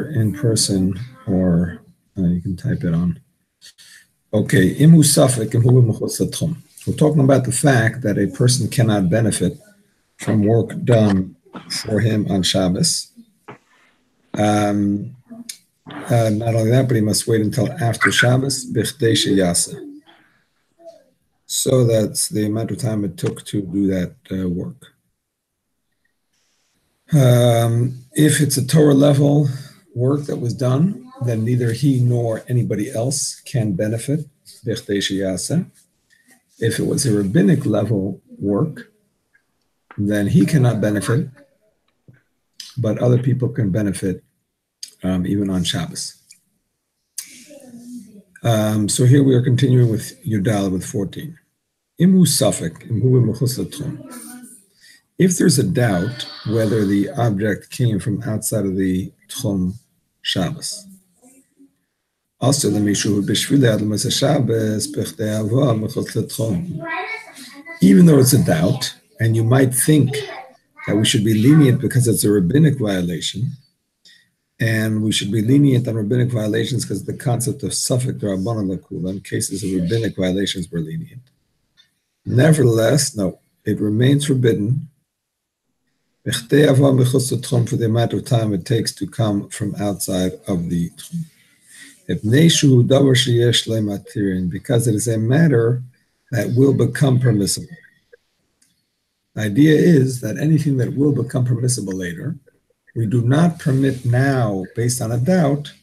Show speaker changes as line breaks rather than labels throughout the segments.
in person, or you can type it on. Okay, imu safek and hu mechutz hatchum. We're talking about the fact that a person cannot benefit from work done for him on Shabbos. Not only that, but he must wait until after Shabbos, bichdei sheyasa. So that's the amount of time it took to do that work. If it's a Torah level work that was done, then neither he nor anybody else can benefit, bichdei sheyasa. If it was a rabbinic level work, then he cannot benefit, but other people can benefit even on Shabbos. So here we are continuing with Yudal with 14. Imu safek, if there's a doubt whether the object came from outside of the Tchum Shabbos. Also, the Mishu Shabbos, even though it's a doubt, and you might think that we should be lenient because it's a rabbinic violation, and we should be lenient on rabbinic violations because the concept of safek d'Rabbanan l'kula, in cases of rabbinic violations, we're lenient. Nevertheless, no, it remains forbidden for the amount of time it takes to come from outside of the Tchum. Because it is a matter that will become permissible. The idea is that anything that will become permissible later, we do not permit now based on a doubt,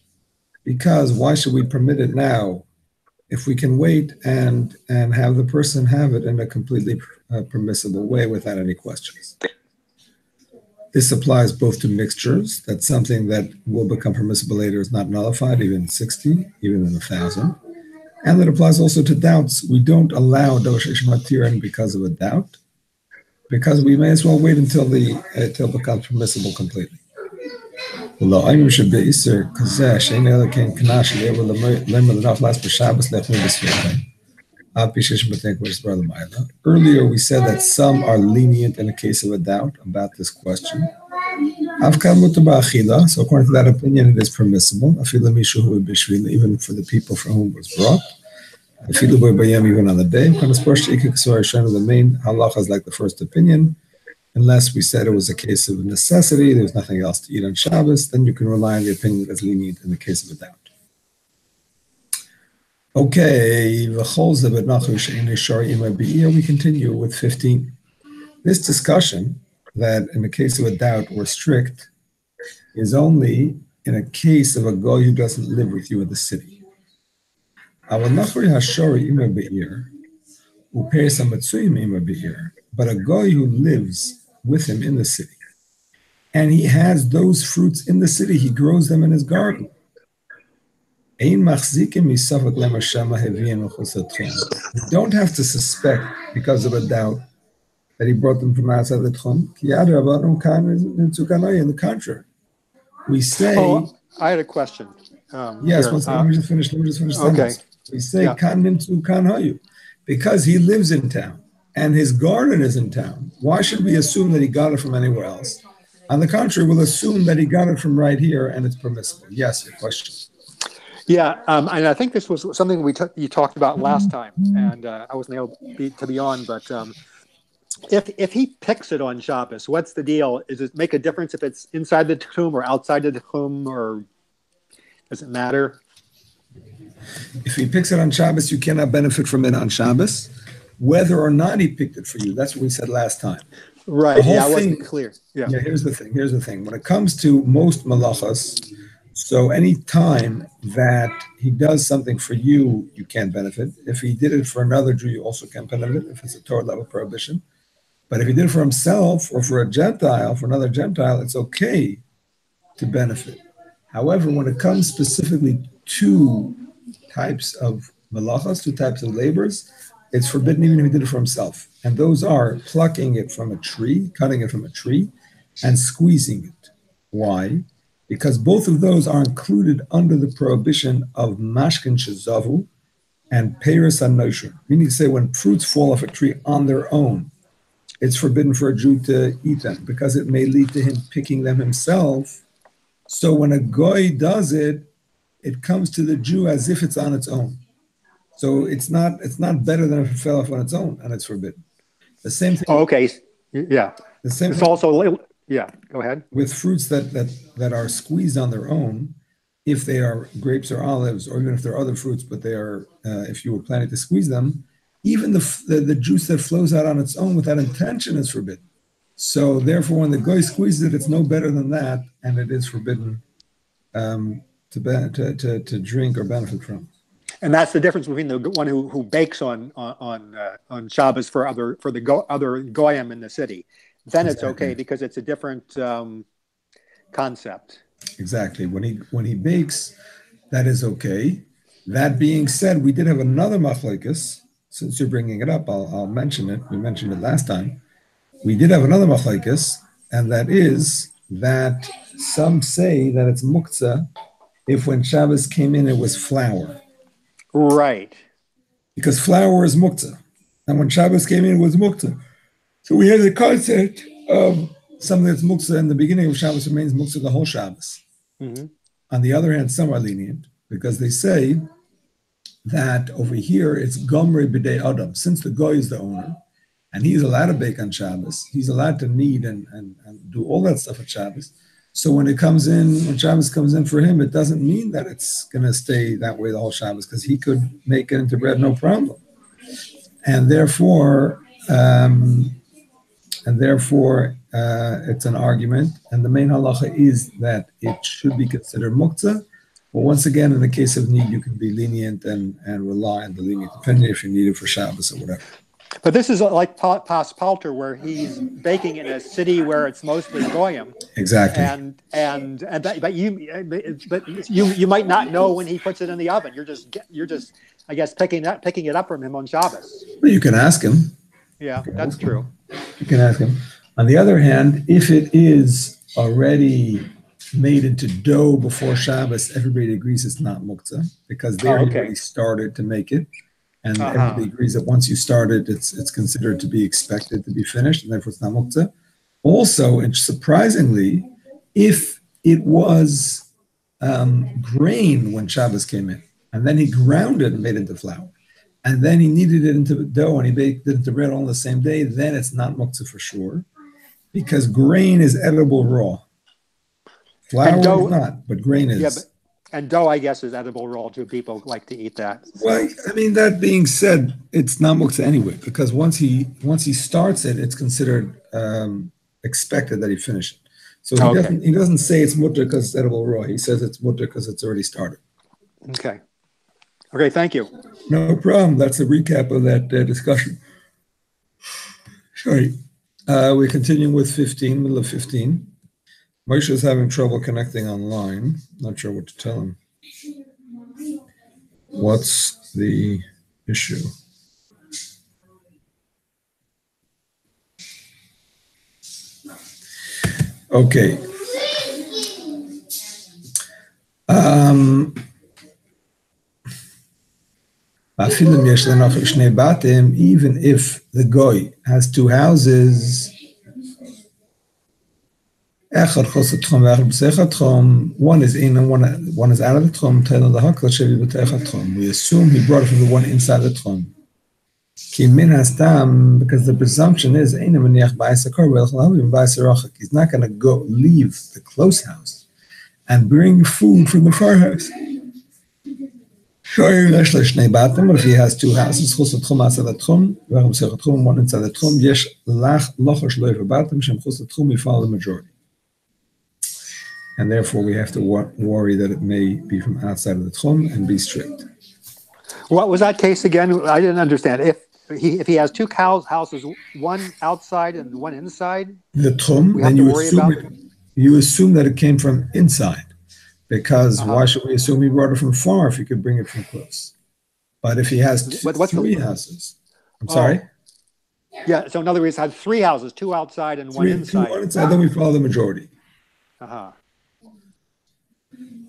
because why should we permit it now if we can wait and have the person have it in a completely permissible way without any questions? This applies both to mixtures, that something that will become permissible later is not nullified, even in 60, even in 1,000. And that applies also to doubts. We don't allow dosh ishmatirin because of a doubt, because we may as well wait until it becomes permissible completely. Earlier, we said that some are lenient in the case of a doubt about this question. So according to that opinion, it is permissible, even for the people from whom it was brought. Even on the day. The main halacha is like the first opinion. Unless we said it was a case of necessity, there's nothing else to eat on Shabbos, then you can rely on the opinion that's lenient in the case of a doubt. Okay, we continue with 15. This discussion that in the case of a doubt we're strict is only in a case of a goy who doesn't live with you in the city. But a goy who lives with him in the city, and he has those fruits in the city, he grows them in his garden. You don't have to suspect because of a doubt that he brought them from outside the Tchum. In the contrary, we say.
Oh, I had a question.
Yes, let me just finish.
Okay.
We say because he lives in town and his garden is in town. Why should we assume that he got it from anywhere else? On the contrary, we'll assume that he got it from right here and it's permissible. Yes, your question.
Yeah, and I think this was something you talked about last time, and I wasn't able to be on. But if he picks it on Shabbos, what's the deal? Does it make a difference if it's inside the Tchum or outside of the Tchum, or does it matter?
If he picks it on Shabbos, you cannot benefit from it on Shabbos, whether or not he picked it for you. That's what we said last time.
Right. Yeah, I wasn't clear. Yeah.
Here's the thing. When it comes to most malachas, so any time that he does something for you, you can't benefit. If he did it for another Jew, you also can't benefit if it's a Torah level prohibition. But if he did it for himself or for a Gentile, for another Gentile, it's okay to benefit. However, when it comes specifically to types of malachas, two types of labors, it's forbidden even if he did it for himself. And those are plucking it from a tree, cutting it from a tree, and squeezing it. Why? Because both of those are included under the prohibition of mashkin shezavu and peiros hanosher. Meaning to say when fruits fall off a tree on their own, it's forbidden for a Jew to eat them because it may lead to him picking them himself So when a goy does it, it comes to the Jew as if it's on its own. So it's not better than if it fell off on its own and it's forbidden. The same thing.
Oh, okay. Yeah.
The same
It's
thing
also, yeah, go ahead.
with fruits that are squeezed on their own, if they are grapes or olives, or even if they're other fruits, but they are, if you were planning to squeeze them, even the juice that flows out on its own without intention is forbidden. So therefore, when the goy squeezes it, it's no better than that, and it is forbidden to drink or benefit from.
And that's the difference between the one who bakes on Shabbos for the other goyim in the city. Then it's okay because it's a different concept.
Exactly. When he bakes, that is okay. That being said, we did have another machlokes. Since you're bringing it up, I'll mention it. We mentioned it last time. We did have another machlokes, and that is that some say that it's muktzah if when Shabbos came in it was flour.
Right.
Because flour is muktzah. And when Shabbos came in, it was muktzah. So we have the concept of something that's muktzah in the beginning of Shabbos remains muktzah the whole Shabbos.
Mm-hmm.
On the other hand, some are lenient because they say that over here it's gomri b'dei adam. Since the goy is the owner and he's allowed to bake on Shabbos, he's allowed to knead and do all that stuff at Shabbos. So when Shabbos comes in for him, it doesn't mean that it's going to stay that way the whole Shabbos because he could make it into bread no problem. And therefore, it's an argument. And the main halacha is that it should be considered muktzah. But once again, in the case of need, you can be lenient and rely on the lenient opinion if you need it for Shabbos or whatever.
But this is like Pas Palter, where he's baking in a city where it's mostly goyim.
Exactly.
But you might not know when he puts it in the oven. You're just I guess picking it up from him on Shabbos.
Well, you can ask him.
Yeah, that's true.
You can ask him. On the other hand, if it is already made into dough before Shabbos, everybody agrees it's not muktzah because they already started to make it. And everybody agrees that once you start it, it's considered to be expected to be finished, and therefore it's not muktzah. Also, and surprisingly, if it was grain when Shabbos came in, and then he ground it and made it into flour, and then he kneaded it into dough and he baked it into bread all on the same day, then it's not muktzah for sure, because grain is edible raw. Flour is not, but grain is.
Yeah, and dough, I guess, is edible raw too. People like to eat that.
Well, I mean, that being said, it's not muktzah anyway, because once he starts it, it's considered expected that he finish it. So he doesn't say it's mutter because it's edible raw. He says it's mutter because it's already started.
Okay. Okay, thank you.
No problem. That's a recap of that discussion. Sorry. We're continuing with 15, middle of 15. Moshe is having trouble connecting online. Not sure what to tell him. What's the issue? Okay. Even if the goy has two houses, one is in and one is out of the tchum. We assume he brought it from the one inside the tchum. Because the presumption is he's not going to go leave the close house and bring food from the far house. But if he has two houses, one inside the tchum, we follow the majority. And therefore, we have to worry that it may be from outside of the tchum and be strict.
What was that case again? I didn't understand. If he has two houses, one outside and one inside,
the tchum, then you assume that it came from inside, because why should we assume he brought it from far if he could bring it from close? But if he has three houses, I'm sorry.
Yeah. So in other words, had three houses, two outside and one inside.
Then we follow the majority.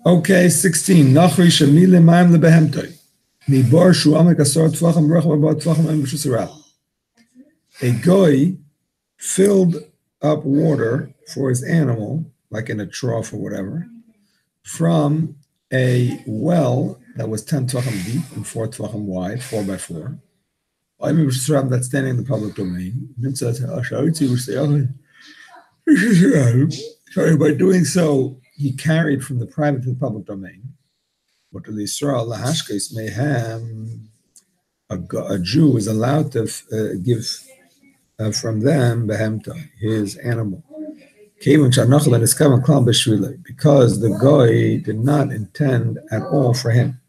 Okay, 16. Nochri shemile ma'im lebehemtoi. Mibar shu amek asar tvacham bracham about tvacham em b'shusarah. A goy filled up water for his animal, like in a trough or whatever, from a well that was 10 tvachim deep and 4 tvachim wide, 4 by 4. That's standing in the public domain. Sorry, by doing so, he carried from the private to the public domain. But the Yisrael lahashkes mayhem, a Jew is allowed to give from them behemta, his animal. Because the guy did not intend at all for him.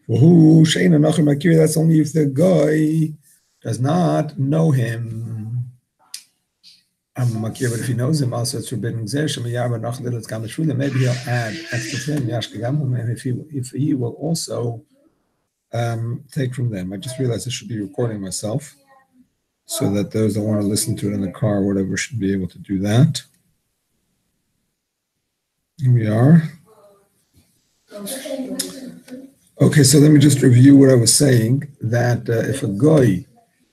That's only if the guy does not know him. But if he knows him, also it's forbidden. Maybe he'll add extra for him, and if he will also take from them. I just realized I should be recording myself, so that those that want to listen to it in the car or whatever should be able to do that. Here we are. Okay, so let me just review what I was saying, that if a guy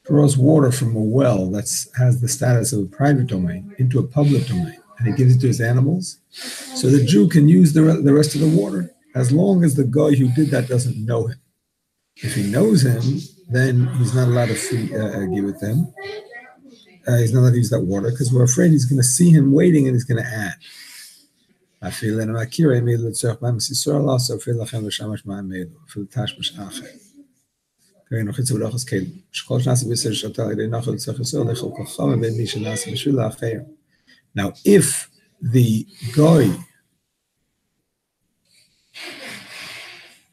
draws water from a well that has the status of a private domain into a public domain, and he gives it to his animals, so the Jew can use the rest of the water, as long as the guy who did that doesn't know him. If he knows him, then he's not allowed to give it to him. He's not allowed to use that water, because we're afraid he's going to see him waiting and he's going to add. I feel in Amirh made the tzarich b'am Yisrael also feel lachem v'shamash ma'amedu feel tashmash achei. leNochri tzavudachos kelim. Shkol shnasi b'yisrael shotal leNochri tzarich Yisrael lechol kocham and mi shenasi b'shvil la'achei. Now, if the guy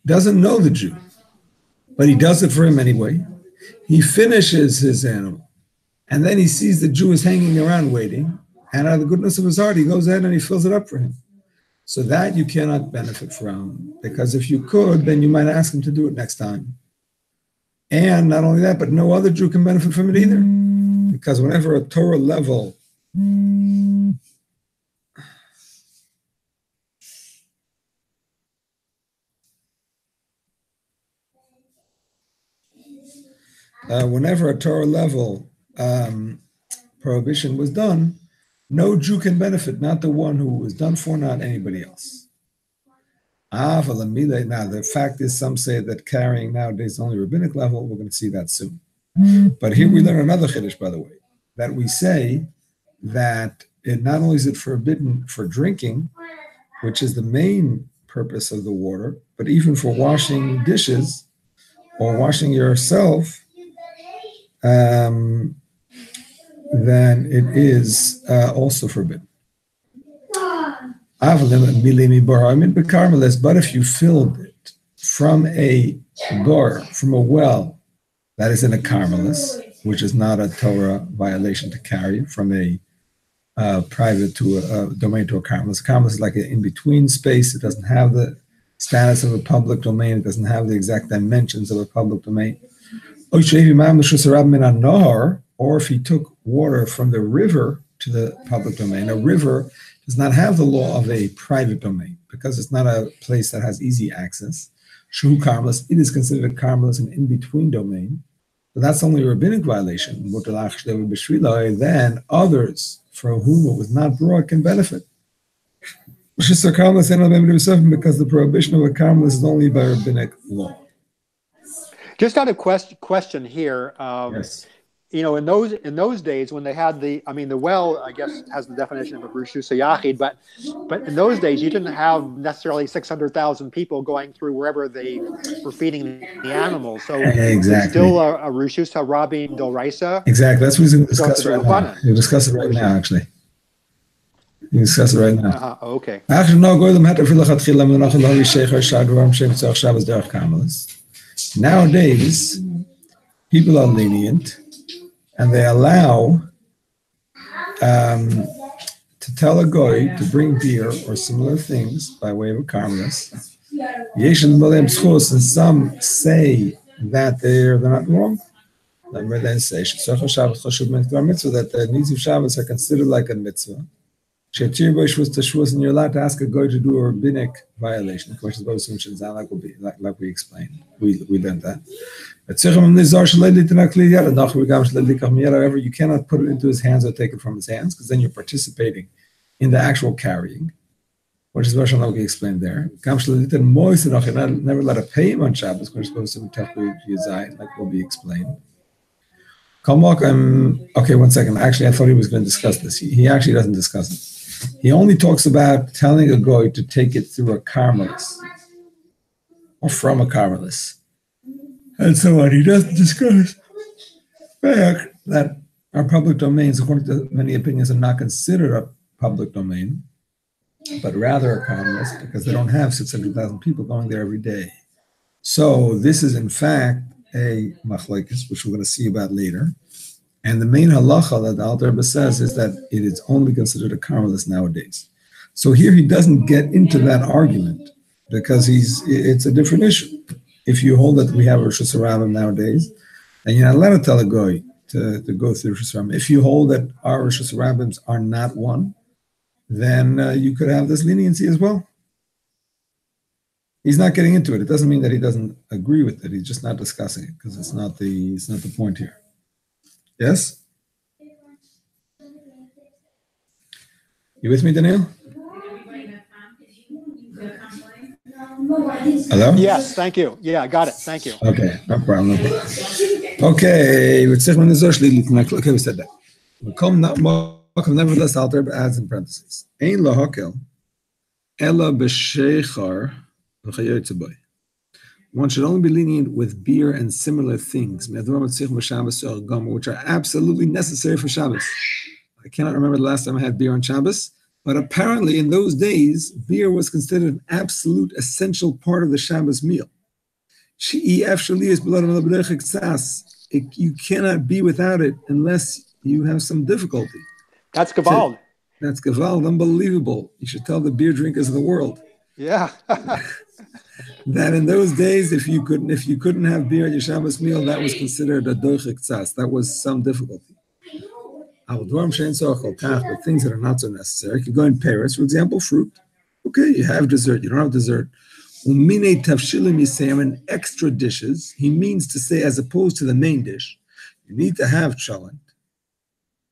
doesn't know the Jew, but he does it for him anyway, he finishes his animal, and then he sees the Jew is hanging around waiting, and out of the goodness of his heart, he goes ahead and he fills it up for him. So that you cannot benefit from, because if you could, then you might ask him to do it next time. And not only that, but no other Jew can benefit from it either. Because whenever a Torah level prohibition was done, no Jew can benefit, not the one who was done for, not anybody else. Now, the fact is, some say that carrying nowadays is only rabbinic level. We're going to see that soon. But here we learn another chiddush, by the way, that we say that not only is it forbidden for drinking, which is the main purpose of the water, but even for washing dishes or washing yourself, then it is also forbidden. But if you filled it from a well that is in a carmelis, which is not a Torah violation to carry from a private to a domain to a carmelis. A carmelis is like an in-between space. It doesn't have the status of a public domain. It doesn't have the exact dimensions of a public domain. Or if he took water from the river to the public domain. A river does not have the law of a private domain because it's not a place that has easy access. Shu carmelis, it is considered a carmelis, an in-between domain. But that's only a rabbinic violation. Then others for whom it was not brought can benefit. Because the prohibition of a carmelis is only by rabbinic law.
Just got a question here.
Yes.
You know, in those days when they had the well, I guess, has the definition of a Rishus Yachid, but in those days you didn't have necessarily 600,000 people going through wherever they were feeding the animals. So
exactly.
It's still a Rishus Rabbi Doraisa.
Exactly. That's what we're going to discuss right now. We'll discuss it right now, actually. We discuss it right now.
Okay.
Nowadays, people are lenient, and they allow to tell a goy to bring beer or similar things by way of a carmelis. And some say that they're not wrong. Let then say that the needs of Shabbos are considered like a mitzvah. And you're allowed to ask a goy to do a rabbinic violation. Of course, like we explained. We learned that. However, you cannot put it into his hands or take it from his hands, because then you're participating in the actual carrying. which is what Shaloki explained there. Never let it pay him on Shabbos, which is supposed to be Yizai, like will be explained. Okay, one second. Actually, I thought he was going to discuss this. He actually doesn't discuss it. He only talks about telling a goy to take it through a Carmelis or from a Carmelis. And so on. He doesn't discuss the fact that our public domains, according to many opinions, are not considered a public domain, but rather a Carmelis because they don't have 600,000 people going there every day. So this is, in fact, a machlekes, which we're going to see about later. And the main halacha that the Alter Rebbe says is that it is only considered a Carmelis nowadays. So here he doesn't get into that argument because it's a different issue. If you hold that we have Rosh Hashanah nowadays, then you're not allowed to tell a goy to go through Rosh Hashanah. If you hold that our Rosh Hashanah are not one, then you could have this leniency as well. He's not getting into it. It doesn't mean that he doesn't agree with it. He's just not discussing it because it's not the point here. Yes? You with me, Daniel? Hello?
Yes, thank you. Yeah, I got it. Thank you.
Okay, no problem. Okay, we said that. Nevertheless, Alter adds in parentheses. Ein lahakel, ella b'sheichar v'chayotze. One should only be lenient with beer and similar things, which are absolutely necessary for Shabbos. I cannot remember the last time I had beer on Shabbos, but apparently in those days, beer was considered an absolute essential part of the Shabbos meal. You cannot be without it unless you have some difficulty.
That's Gewalt.
That's Gewalt, unbelievable. You should tell the beer drinkers of the world.
Yeah.
That in those days, if you couldn't have beer at your Shabbos meal, that was considered a doichik tzas. That was some difficulty. But things that are not so necessary. You go in Paris, for example, fruit. Okay, you have dessert. You don't have dessert. Umine tavshilim yisayim, and extra dishes. He means to say, as opposed to the main dish, you need to have cholent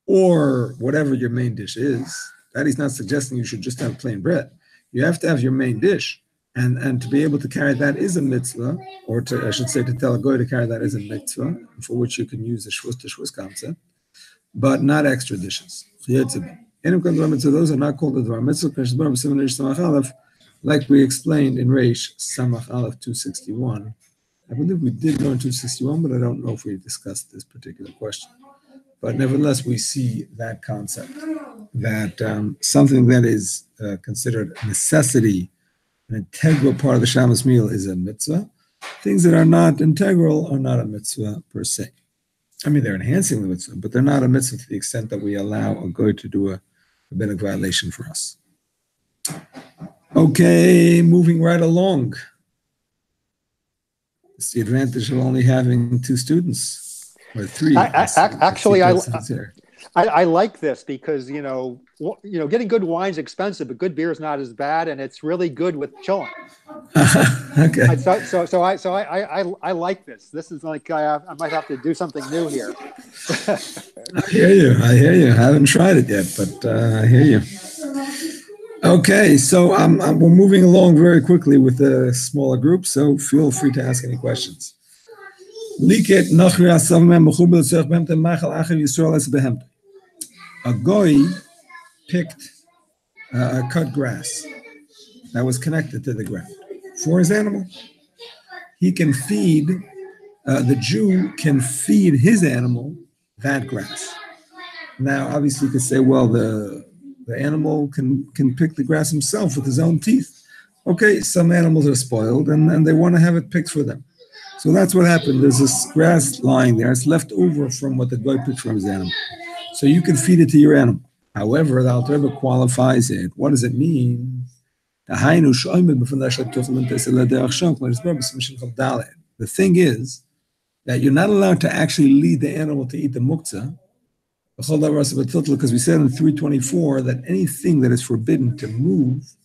or whatever your main dish is. That he's not suggesting you should just have plain bread. You have to have your main dish. And to be able to carry that is a mitzvah, or I should say to tell a goy to carry that is a mitzvah, for which you can use the shvus to shvus concept, but not extra dishes. So those are not called the dvar mitzvah, like we explained in Reish Samach Aleph 261. I believe we did learn 261, but I don't know if we discussed this particular question. But nevertheless, we see that concept, that something that is considered a necessity, an integral part of the Shabbos meal is a mitzvah. Things that are not integral are not a mitzvah per se. I mean, they're enhancing the mitzvah, but they're not a mitzvah to the extent that we allow a goy to do a rabbinic violation for us. Okay, moving right along. It's the advantage of only having two students or three.
Actually, I like this because getting good wine is expensive, but good beer is not as bad, and it's really good with chilling.
Okay.
So I like this. This is like I might have to do something new here.
I hear you. I haven't tried it yet, but I hear you. Okay, so we're moving along very quickly with the smaller group, so feel free to ask any questions. A goy picked cut grass that was connected to the ground for his animal. He can feed, the Jew can feed his animal that grass. Now, obviously, you could say, well, the animal can pick the grass himself with his own teeth. Okay, some animals are spoiled and they want to have it picked for them. So that's what happened. There's this grass lying there. It's left over from what the goy picked from his animal. So you can feed it to your animal. However, the Alter Rebbe qualifies it. What does it mean? The thing is that you're not allowed to actually lead the animal to eat the muktzah, because we said in 324 that anything that is forbidden to move,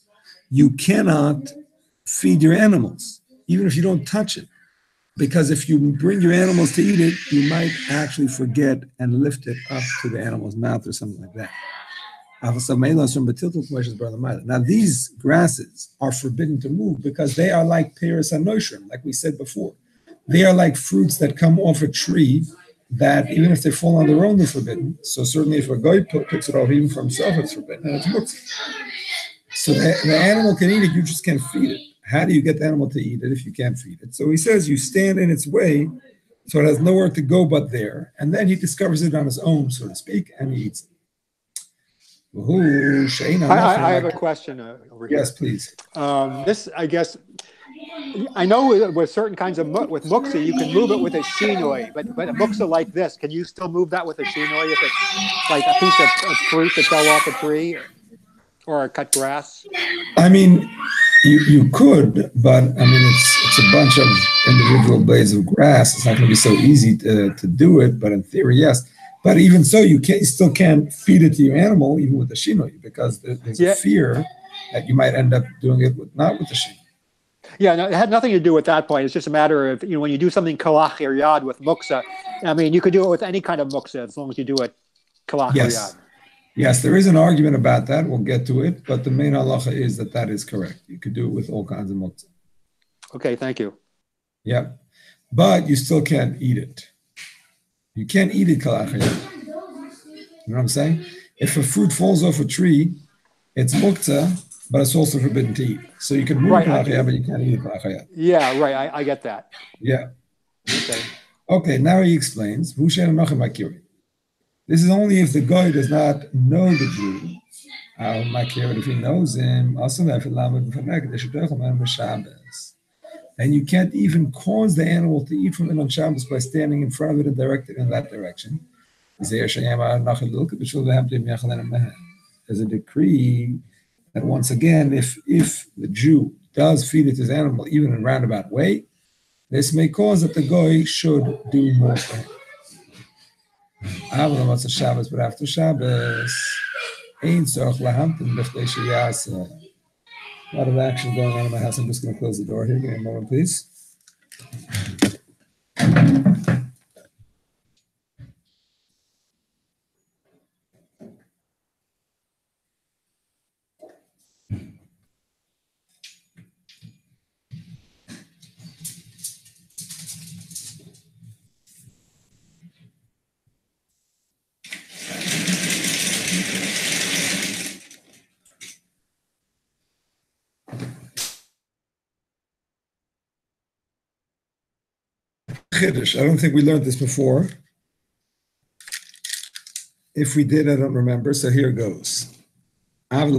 you cannot feed your animals, even if you don't touch it. Because if you bring your animals to eat it, you might actually forget and lift it up to the animal's mouth or something like that. Now, these grasses are forbidden to move because they are like Peres HaNoshrim, like we said before. They are like fruits that come off a tree that even if they fall on their own, they're forbidden. So certainly if a guy picks it off even for himself, it's forbidden. And it's muktzah. So the animal can eat it, you just can't feed it. How do you get the animal to eat it if you can't feed it? So he says you stand in its way, so it has nowhere to go but there. And then he discovers it on his own, so to speak, and he eats it.
I have a question over here.
Yes, please.
This, I guess, I know with certain kinds of with muktzah, you can move it with a shinoi, but a muktzah like this, can you still move that with a shinoi if it's like a piece of fruit that fell off a tree or a cut grass?
I mean, you could, but I mean, it's a bunch of individual blades of grass. It's not going to be so easy to do it, but in theory, yes. But even so, you still can't feed it to your animal, even with the shinoi, because there's a fear that you might end up doing it not with the shinoi.
Yeah, no, it had nothing to do with that point. It's just a matter of, when you do something kalach or yad with muktzah, I mean, you could do it with any kind of muktzah as long as you do it kalach or yad.
Yes, there is an argument about that. We'll get to it. But the main halacha is that is correct. You could do it with all kinds of muktzah.
Okay, thank you.
Yeah. But you still can't eat it. You can't eat it kalach or yad. You know what I'm saying? If a fruit falls off a tree, it's muktzah, but it's also forbidden to eat. So you can move kalach or yad, but you can't eat it kalach or yad.
Yeah, right. I get that.
Yeah.
Okay.
Okay, now he explains. This is only if the guy does not know the Jew. But if he knows him, and you can't even cause the animal to eat from it on Shabbos by standing in front of it and directing it in that direction. There's a decree that once again, if the Jew does feed it his animal, even in a roundabout way, this may cause that the guy should do more for him. Shabbos, but after Shabbos, a lot of action going on in my house. I'm just going to close the door here. Give me a moment, please. I don't think we learned this before. If we did, I don't remember. So here goes. Here's a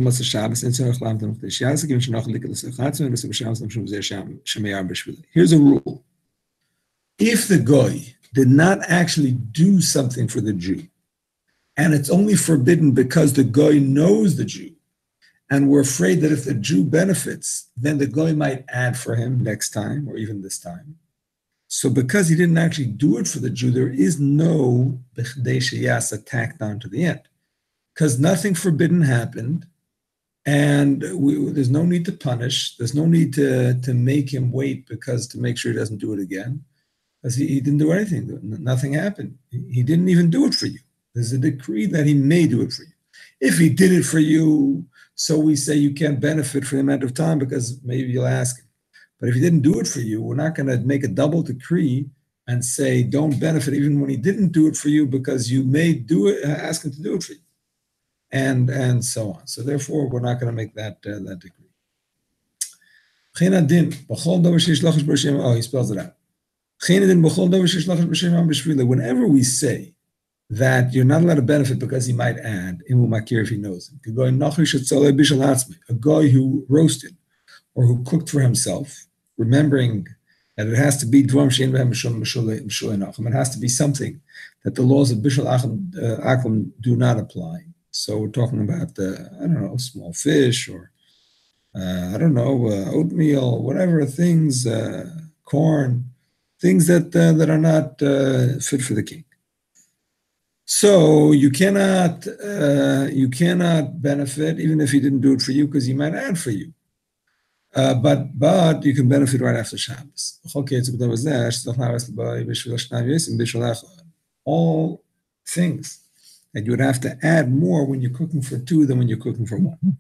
rule. If the goy did not actually do something for the Jew, and it's only forbidden because the goy knows the Jew, and we're afraid that if the Jew benefits, then the goy might add for him next time or even this time. So because he didn't actually do it for the Jew, there is no b'chdei sheyasa tacked on to the end. Because nothing forbidden happened, and there's no need to punish. There's no need to make him wait to make sure he doesn't do it again. Because he didn't do anything. Nothing happened. He didn't even do it for you. There's a decree that he may do it for you. If he did it for you, so we say you can't benefit for the amount of time because maybe you'll ask him. But if he didn't do it for you, we're not going to make a double decree and say don't benefit even when he didn't do it for you because you may do it, ask him to do it for you, and so on. So therefore, we're not going to make that decree. Oh, he spells it out. Whenever we say that you're not allowed to benefit because he might add, if he knows him. A guy who roasted or who cooked for himself, remembering that it has to be it has to be something that the laws of Bishul Akum do not apply. So we're talking about, small fish or, oatmeal, whatever things, corn, things that are not fit for the king. So you cannot benefit even if he didn't do it for you because he might add for you. But you can benefit right after Shabbos. All things that you would have to add more when you're cooking for two than when you're cooking for one.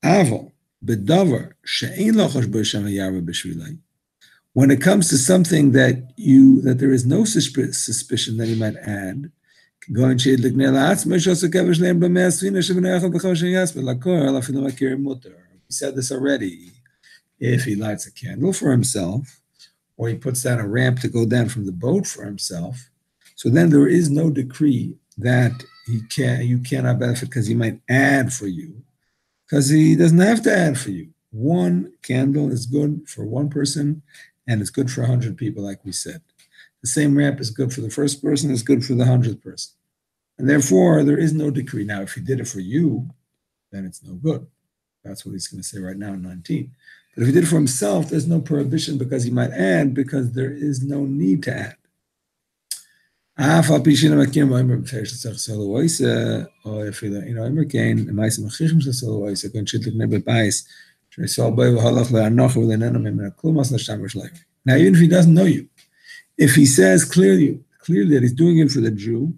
Aval, bedavar, she'ein lochosh b'shem hayarva b'shvilai. When it comes to something that there is no suspicion that he might add, we said this already. If he lights a candle for himself, or he puts down a ramp to go down from the boat for himself, so then there is no decree that you cannot benefit because he might add for you, because he doesn't have to add for you. One candle is good for one person, and it's good for 100 people, like we said. The same ramp is good for the first person, it's good for the 100th person. And therefore, there is no decree. Now, if he did it for you, then it's no good. That's what he's going to say right now in 19. But if he did it for himself, there's no prohibition because he might add, because there is no need to add. Now, even if he doesn't know you, if he says clearly that he's doing it for the Jew,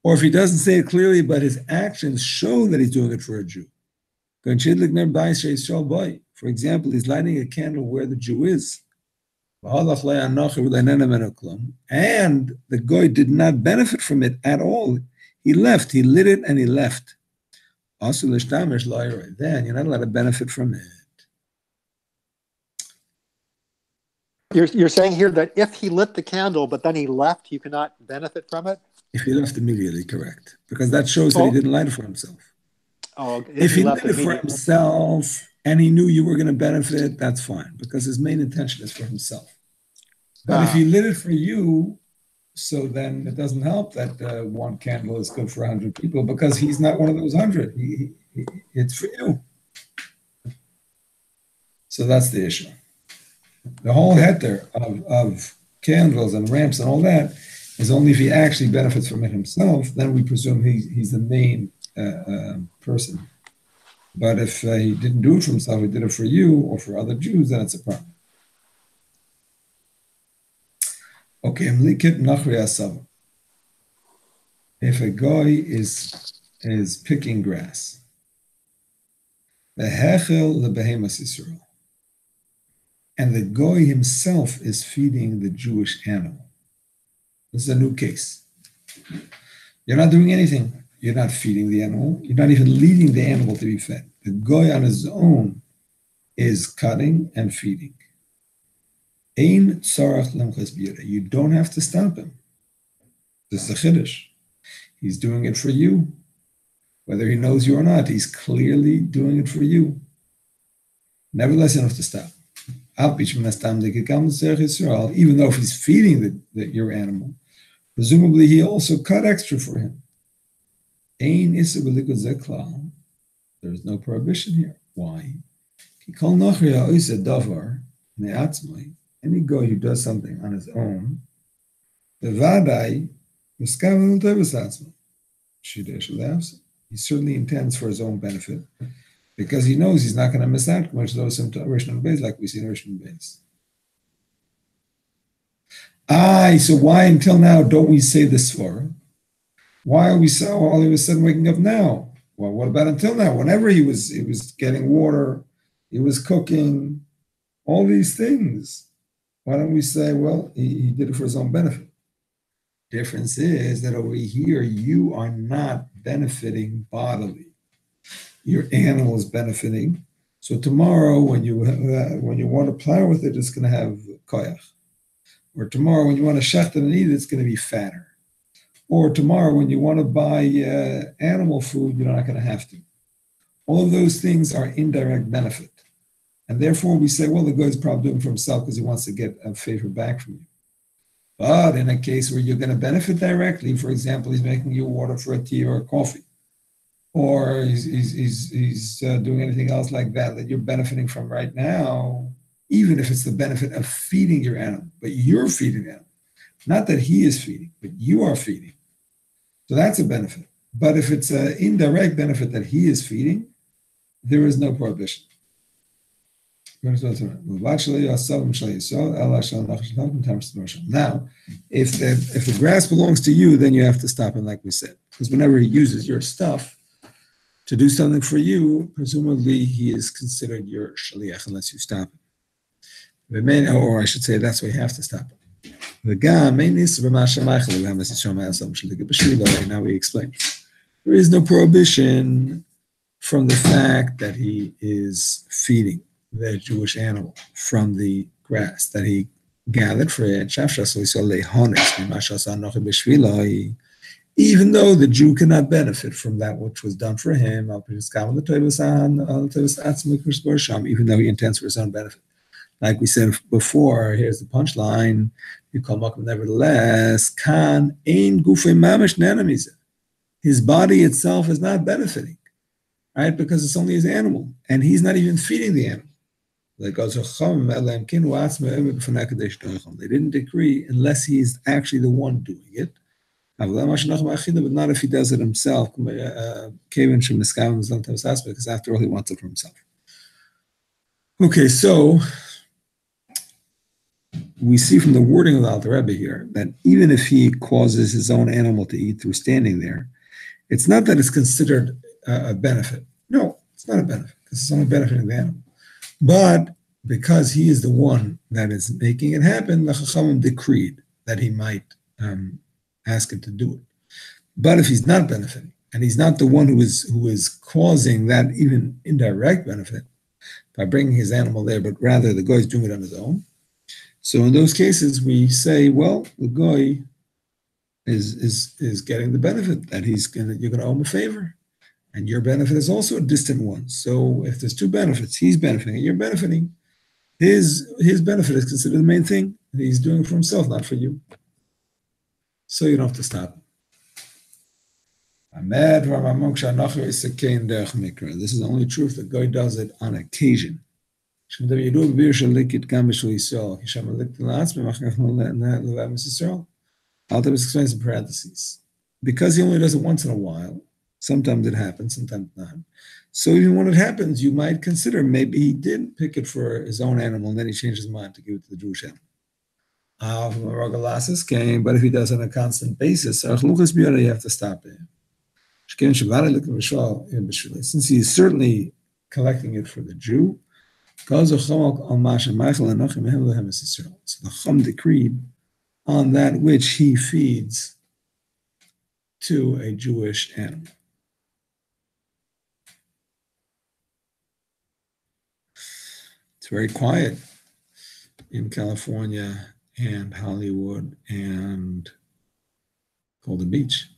or if he doesn't say it clearly, but his actions show that he's doing it for a Jew. For example, he's lighting a candle where the Jew is. And the guy did not benefit from it at all. He left, he lit it and he left. Also, then you're not allowed to benefit from it.
You're saying here that if he lit the candle, but then he left, you cannot benefit from it?
If he left immediately, correct. Because that shows that he didn't light it for himself.
Oh,
if he lit it for himself and he knew you were going to benefit, that's fine, because his main intention is for himself. But if he lit it for you, so then it doesn't help that one candle is good for 100 people, because he's not one of those 100. It's for you. So that's the issue. The whole heter of candles and ramps and all that is only if he actually benefits from it himself. Then we presume he's the main person. But if he didn't do it for himself, he did it for you or for other Jews, then it's a problem. Okay, if a guy is picking grass, and the guy himself is feeding the Jewish animal. This is a new case. You're not doing anything. You're not feeding the animal. You're not even leading the animal to be fed. The guy on his own is cutting and feeding. Ein tzarach lemches biyada. You don't have to stop him. This is a chiddush. He's doing it for you. Whether he knows you or not, he's clearly doing it for you. Nevertheless, you don't have to stop. Even though if he's feeding your animal, presumably he also cut extra for him. There's no prohibition here. Why? Any guy who does something on his own, he certainly intends for his own benefit, because he knows he's not going to miss out much those to Rishon Beis, like we see in Rishon Beis. So why until now don't we say this for? Why are we so all of a sudden waking up now? Well, what about until now? Whenever he was getting water, he was cooking, all these things. Why don't we say, well, he did it for his own benefit? Difference is that over here you are not benefiting bodily. Your animal is benefiting. So tomorrow, when you want to plow with it, it's going to have koyach. Or tomorrow, when you want to shecht it and eat it, it's going to be fatter. Or tomorrow, when you want to buy animal food, you're not going to have to. All of those things are indirect benefit. And therefore, we say, well, the guy's probably doing it for himself because he wants to get a favor back from you. But in a case where you're going to benefit directly, for example, he's making you water for a tea or a coffee, or he's doing anything else like that you're benefiting from right now, even if it's the benefit of feeding your animal, but you're feeding them. Not that he is feeding, but you are feeding. So that's a benefit. But if it's an indirect benefit that he is feeding, there is no prohibition. Now, if the grass belongs to you, then you have to stop him, like we said. Because whenever he uses your stuff to do something for you, presumably he is considered your shaliach unless you stop him. Or I should say, that's why you have to stop him. Now we explain. There is no prohibition from the fact that he is feeding the Jewish animal from the grass that he gathered for it. Even though the Jew cannot benefit from that which was done for him, even though he intends for his own benefit. Like we said before, here's the punchline. Nevertheless, his body itself is not benefiting, right? Because it's only his animal, and he's not even feeding the animal. They didn't decree unless he's actually the one doing it. But not if he does it himself, because after all, he wants it for himself. Okay, so we see from the wording of the Alter Rebbe here that even if he causes his own animal to eat through standing there, it's not that it's considered a benefit. No, it's not a benefit, because it's only benefiting the animal. But because he is the one that is making it happen, the Chachamim decreed that he might ask him to do it. But if he's not benefiting, and he's not the one who is causing that even indirect benefit by bringing his animal there, but rather the guy is doing it on his own. So in those cases, we say, well, the guy is getting the benefit that you're gonna owe him a favor, and your benefit is also a distant one. So if there's two benefits, he's benefiting and you're benefiting. His benefit is considered the main thing. And he's doing it for himself, not for you. So you don't have to stop him. This is only true if the guy does it on occasion. Alter explains in parentheses. Because he only does it once in a while, sometimes it happens, sometimes not. So even when it happens, you might consider maybe he did pick it for his own animal and then he changed his mind to give it to the Jewish animal. But if he does it on a constant basis, you have to stop him. Since he is certainly collecting it for the Jew, so the Chum decreed on that which he feeds to a Jewish animal. It's very quiet in California and Hollywood and Golden Beach.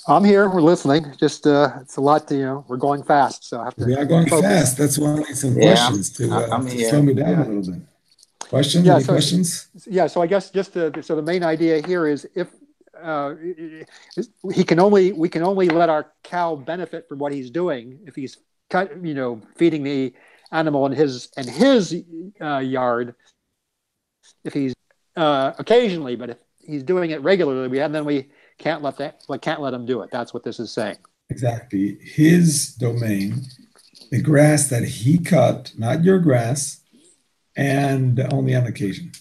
I'm here. We're listening. Just it's a lot to, we're going fast, so I have to.
We are going fast. That's why I need some questions to slow me down a little bit. Questions? Any questions?
Yeah. So I guess just so the main idea here is if we can only let our cow benefit from what he's doing if he's feeding the animal in his yard. If he's occasionally, but if he's doing it regularly, then we can't let him do it. That's what this is saying.
Exactly. His domain, the grass that he cut, not your grass, and only on occasion.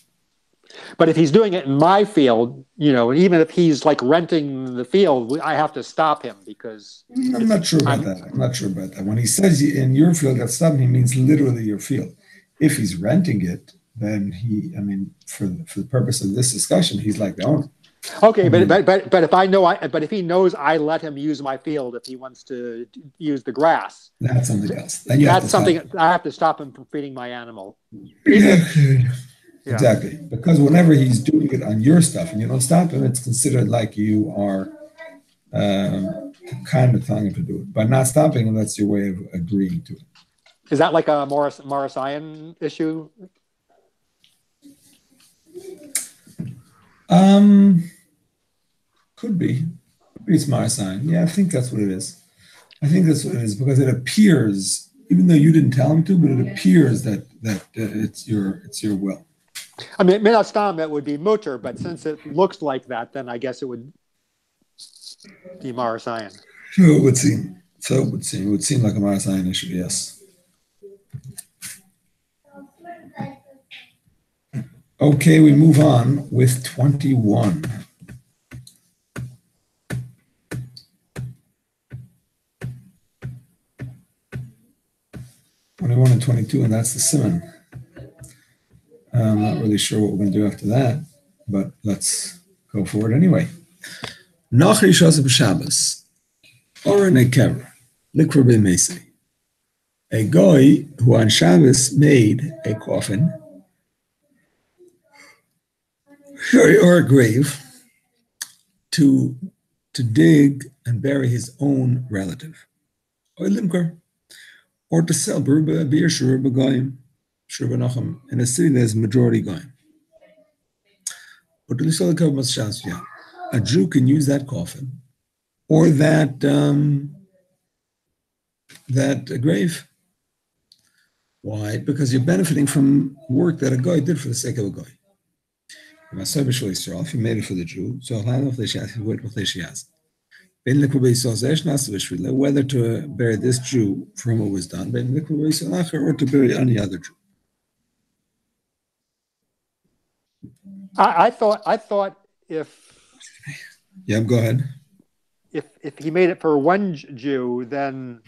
But if he's doing it in my field, even if he's like renting the field, I have to stop him because
I'm not sure about that. When he says in your field, that's stopping, he means literally your field. If he's renting it, then for the purpose of this discussion, he's like the owner.
Okay, but if he knows I let him use my field if he wants to use the grass,
that's something else.
That's something I have to stop him from feeding my animal.
Exactly, because whenever he's doing it on your stuff and you don't stop him, it's considered like you are kind of telling him to do it. By not stopping him, that's your way of agreeing to it.
Is that like a Morris-Ian issue?
Could be. It's Morris-Ian. Yeah, I think that's what it is. Because it appears, even though you didn't tell him to, but it appears that it's your will.
I mean, Minastam, it would be mutter, but since it looks like that, then I guess it would be Morris-Ian.
So it would seem like a Morris-Ian issue, yes. Okay, we move on with 21. 21 and 22, and that's the Siman. I'm not really sure what we're going to do after that, but let's go for it anyway. leNochri Shabbos, or a kever, leNochri b'meisei. A guy who on Shabbos made a coffin or a grave to dig and bury his own relative, or limker, or to sell beer shur b'goyim, shur b'nochem, in a city that has majority goyim. Or to sell a Jew can use that coffin or that grave. Why? Because you're benefiting from work that a guy did for the sake of a guy. If you made it for the Jew, so whether to bury this Jew for whom it was done, or to bury any other Jew.
I thought if
go ahead.
If he made it for one Jew, then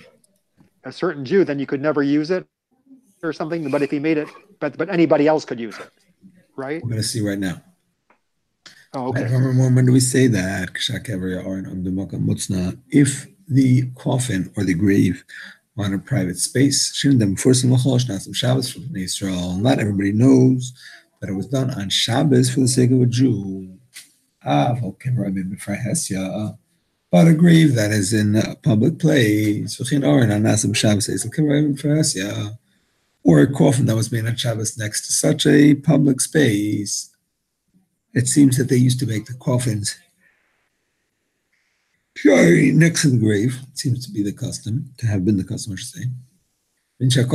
a certain Jew, then you could never use it or something. But if he made it, but anybody else could use it, right?
We're going to see right now.
Oh, okay.
When do we say that? If the coffin or the grave are in a private space, not everybody knows that it was done on Shabbos for the sake of a Jew. But a grave that is in a public place, or a coffin that was made on Shabbos next to such a public space. It seems that they used to make the coffins next to the grave. It seems to be the custom, to have been the custom, I should say. In such a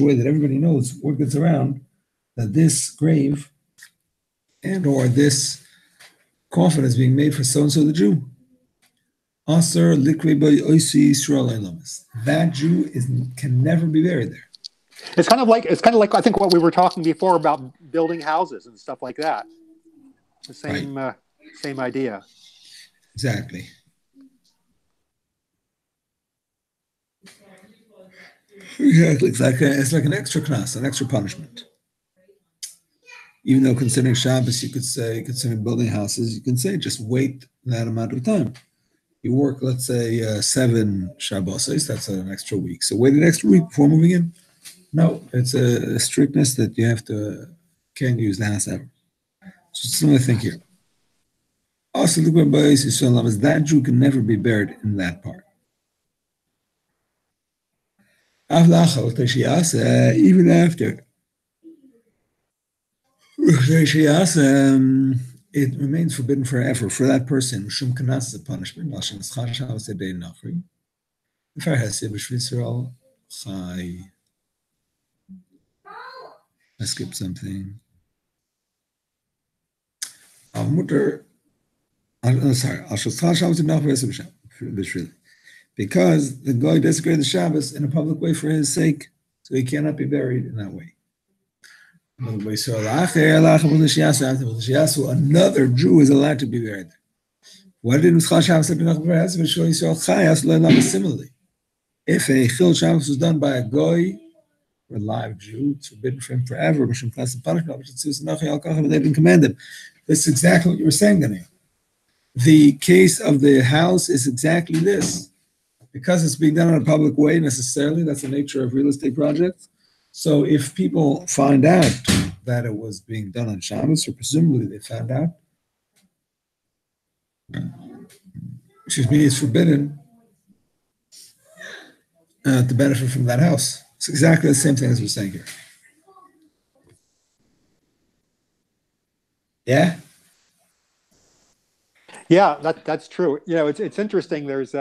way that everybody knows what gets around that this grave and or this coffin is being made for so-and-so the Jew. That Jew can never be buried there.
It's kind of like I think what we were talking before about building houses and stuff like that. The same right. Same idea.
Exactly. Exactly. It's like an extra class, an extra punishment. Even though considering Shabbos, you could say, considering building houses, you can say just wait that amount of time. You work, let's say, 7 Shabbos, that's an extra week. So wait an extra week before moving in. No, it's a strictness that you can't use the house ever. So it's another thing here. Also, that Jew can never be buried in that part. Even after it remains forbidden forever for that person. Mishum kanas is a punishment. leNochri. I skipped something. Because the guy desecrated the Shabbos in a public way for his sake, so he cannot be buried in that way. Another Jew is allowed to be buried there. Why didn't similarly? If a Chil Shabbos was done by a goy or a live Jew, it's forbidden for him forever. They didn't command him. This is exactly what you were saying, Daniel. The case of the house is exactly this. Because it's being done in a public way, necessarily, that's the nature of real estate projects. So if people find out that it was being done on Shabbos, or presumably they found out, it's forbidden to benefit from that house. It's exactly the same thing as we're saying here. Yeah?
Yeah, that's true. You know, it's interesting. There's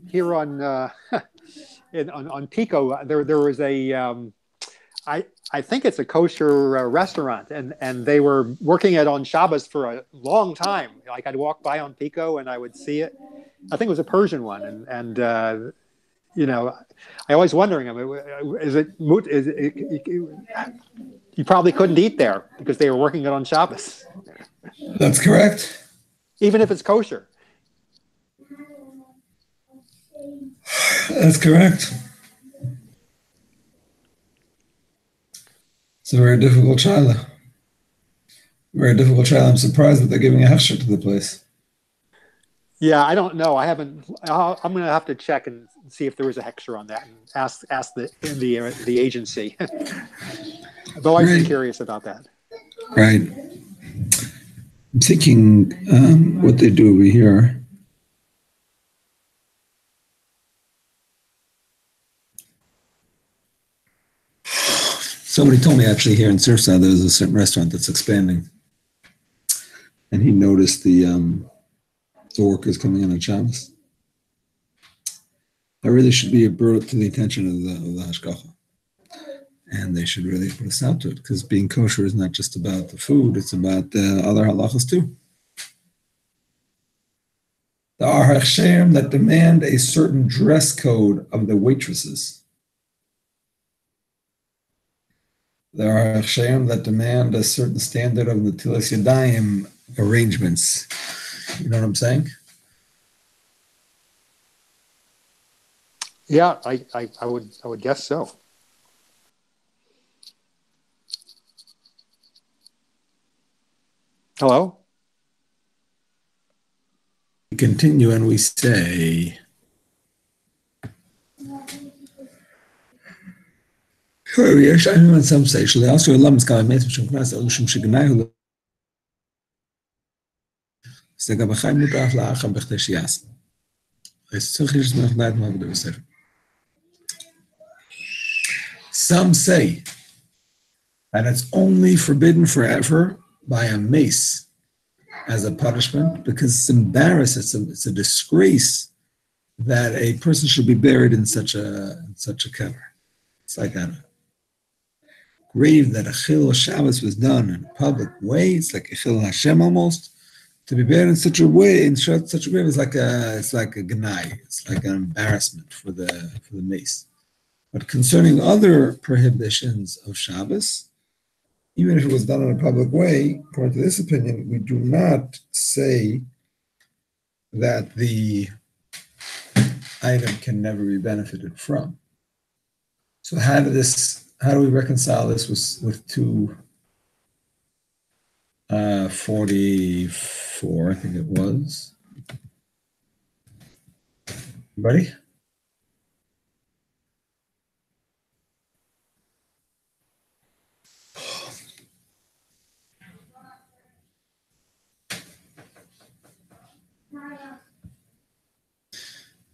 here on on Pico, there was a I think it's a kosher restaurant, and they were working it on Shabbos for a long time. Like I'd walk by on Pico and I would see it. I think it was a Persian one, and I always wondering, I mean, is it moot? You probably couldn't eat there because they were working it on Shabbos,
That's correct.
even if it's kosher.
That's correct. It's a very difficult child. Very difficult child. I'm surprised that they're giving a hechsher to the place.
Yeah, I don't know. I haven't. I'm going to have to check and see if there was a hechsher on that, and ask the agency. I've always been curious about that.
Right. I'm thinking what they do over here. Somebody told me actually here in Surfside there's a certain restaurant that's expanding, and he noticed the workers coming in on Shabbos. That really should be brought to the attention of the hashgacha, and they should really put a stop to it, because being kosher is not just about the food; it's about the other halachas too. There are hechsherim that demand a certain dress code of the waitresses. There are hechsherim that demand a certain standard of the tilas yadayim arrangements. You know what I'm saying?
Yeah, I would guess so. Hello?
We continue and we say, יש לנו in some say, שלעשו עולם מזכר המס ושמכנס על שום שגנאי זה גם החיים מודף לאחם בכדי שיעשה. אז צריך לשמח לדעת מה עבודה בספר. Some say that it's only forbidden forever by a mace as a punishment, because it's embarrassing, it's a disgrace that a person should be buried in such a cover. It's like a grave that a Chil Shabbos was done in a public way. It's like a Chil Hashem almost. To be buried in such a way, in such a grave, it's like a gnai. It's like an embarrassment for the mace. But concerning other prohibitions of Shabbos, even if it was done in a public way, according to this opinion, we do not say that the item can never be benefited from. So how do we reconcile this with 244, I think it was. Anybody?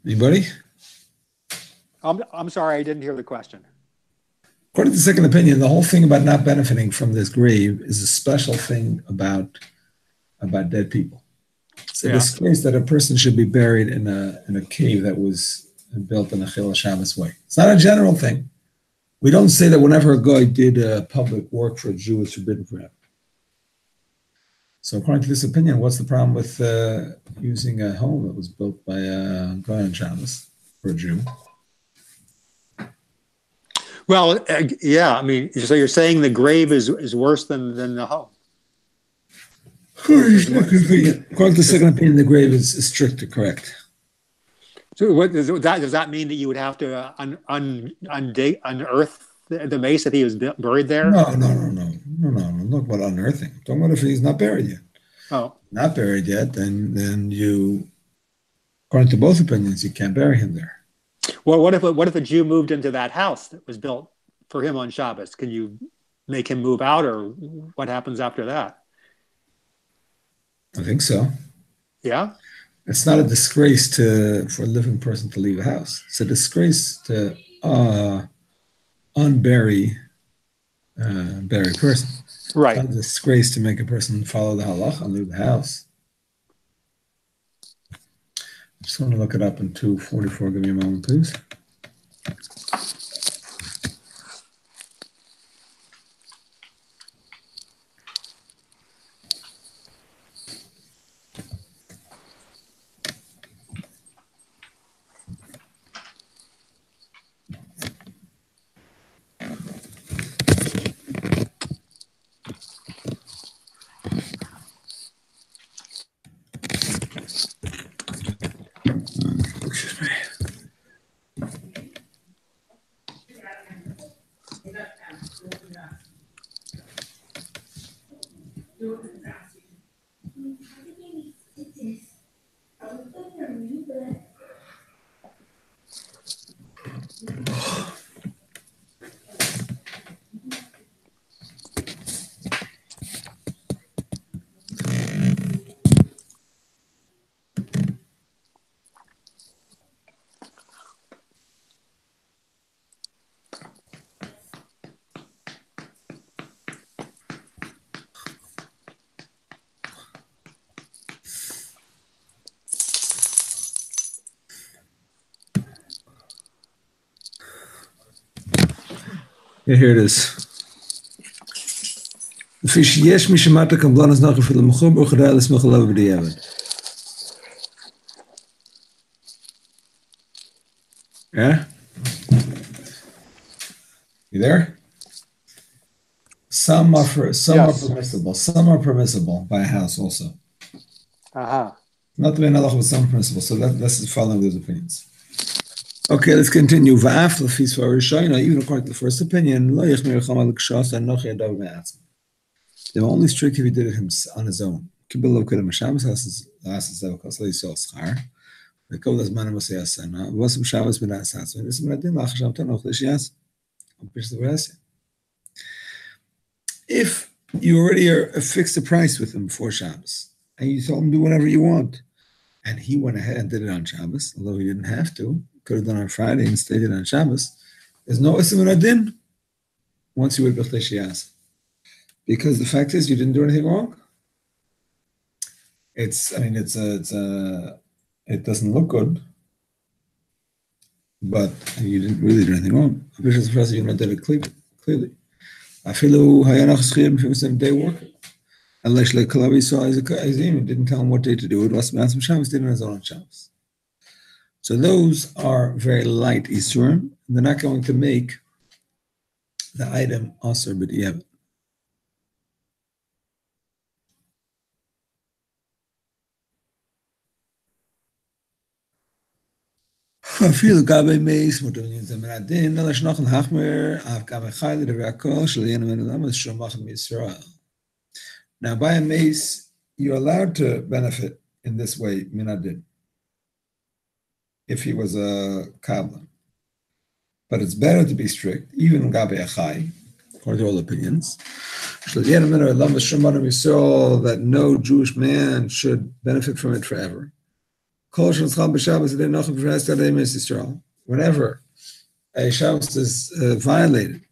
Anybody?
I'm sorry, I didn't hear the question.
According to the second opinion, the whole thing about not benefiting from this grave is a special thing about dead people. It's a disgrace that a person should be buried in a cave that was built in a Chil Shabbos way. It's not a general thing. We don't say that whenever a guy did public work for a Jew, it's forbidden for him. So according to this opinion, what's the problem with using a home that was built by a guy on Shabbos for a Jew?
Well, yeah, I mean, so you're saying the grave is worse than the home?
According to the second opinion, the grave is strictly correct.
So does that mean that you would have to unearth the mace if he was buried there?
No. Look about unearthing. I'm talking about if he's not buried yet.
Oh.
Not buried yet, then you, according to both opinions, you can't bury him there.
Well, what if a Jew moved into that house that was built for him on Shabbos? Can you make him move out, or what happens after that?
I think so.
Yeah?
It's not a disgrace for a living person to leave a house. It's a disgrace to unbury bury a person.
Right.
It's not a disgrace to make a person follow the halacha and leave the house. I just want to look it up in 244. Give me a moment, please. Here it is. Yeah? You there? Some are permissible. Some are permissible by a house also. Not the way in Allah, but some permissible. So this is following those opinions. Okay, let's continue. Even according to the first opinion, they were only strict if he did it on his own. If you already fixed a price with him before Shabbos, and you told him do whatever you want, and he went ahead and did it on Shabbos, although he didn't have to, could have done it on Friday and stayed it on Shabbos, there's no Ism Adin once you would B'chtei Shiyas. Because the fact is, you didn't do anything wrong. It doesn't look good, but you didn't really do anything wrong. Bishop's first, you did it clearly. I feel day work. Unless like Kalavi saw Isaiah didn't tell him what day to do it. Was Masim Shabbos did it on his own Shabbos. So those are very light Isurim. They're not going to make the item Asr B'diavad. I feel Gabe Mace, what doing in Zamaradin, Nalashnoch and Hachmer, I've Gabe Chayli, the Rakol, Shalian and Lam, Shomach Israel. Now, by a mace, you're allowed to benefit in this way, Minadin, if he was a Kabbalah. But it's better to be strict, even Gabe Achai, according to all opinions. That no Jewish man should benefit from it forever. Whenever a Shabbos is violated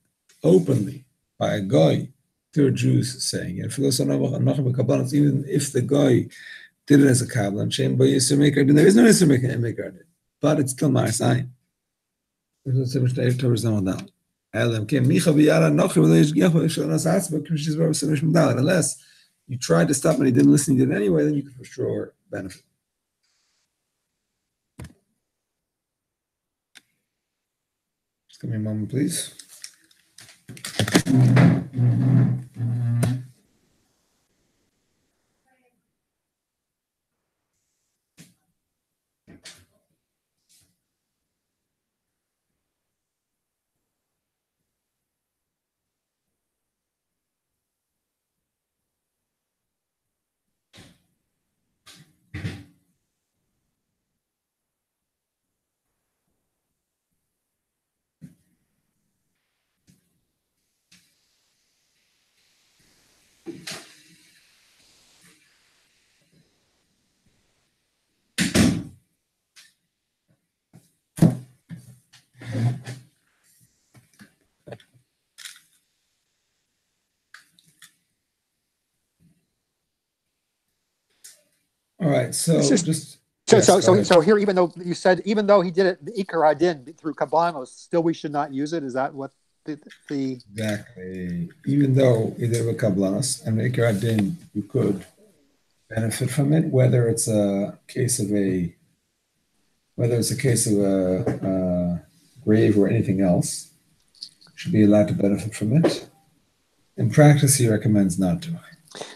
openly by a guy through Jews saying it, even if the guy did it as a Kabbalah, there is no Yisur Maker, but it's still Ma'asayim. Unless you tried to stop and he didn't listen, you did it anyway, then you could for sure benefit. Just give me a moment, please. All right, so
here, even though you said, even though he did it the Ikar Adin through Kabbalah, still we should not use it. Is that what the
exactly? Even though he did it with Kabbalah and Ikar Adin, you could benefit from it, whether it's a case of a grave or anything else, should be allowed to benefit from it. In practice, he recommends not to.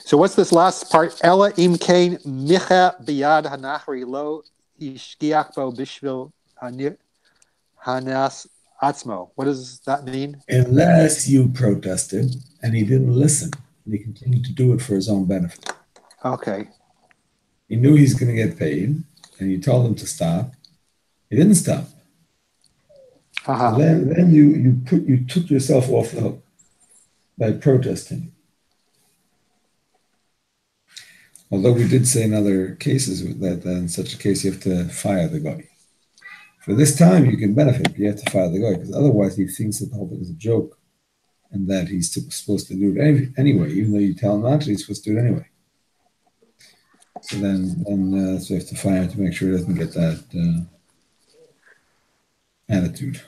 So what's this last part? Ella imkain micha biyad hanachri lo ishkiach bo bishvil hanas atzmo. What does that mean?
Unless you protested and he didn't listen, and he continued to do it for his own benefit.
Okay.
He knew he's going to get paid, and you told him to stop. He didn't stop. So then you took yourself off the hook by protesting. Although we did say in other cases that in such a case you have to fire the guy. For this time you can benefit, but you have to fire the guy, because otherwise he thinks that the whole thing is a joke and that he's supposed to do it anyway, even though you tell him not to, he's supposed to do it anyway. So then so you have to fire him to make sure he doesn't get that attitude.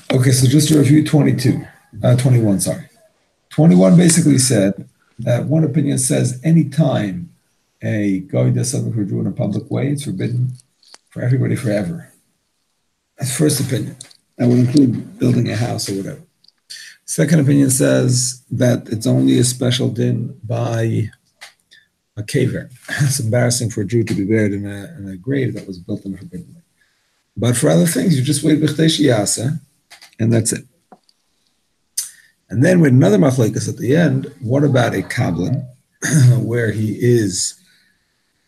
Okay, so just to review 21, sorry. 21 basically said that one opinion says anytime a guy does something for Jew in a public way, it's forbidden for everybody forever. That's first opinion. That would include building a house or whatever. Second opinion says that it's only a special din by a caver. It's embarrassing for a Jew to be buried in a grave that was built in a forbidden way. But for other things, you just wait b'chtei sheyaseh, and that's it. And then with another machlekes at the end, what about a kablan, where he is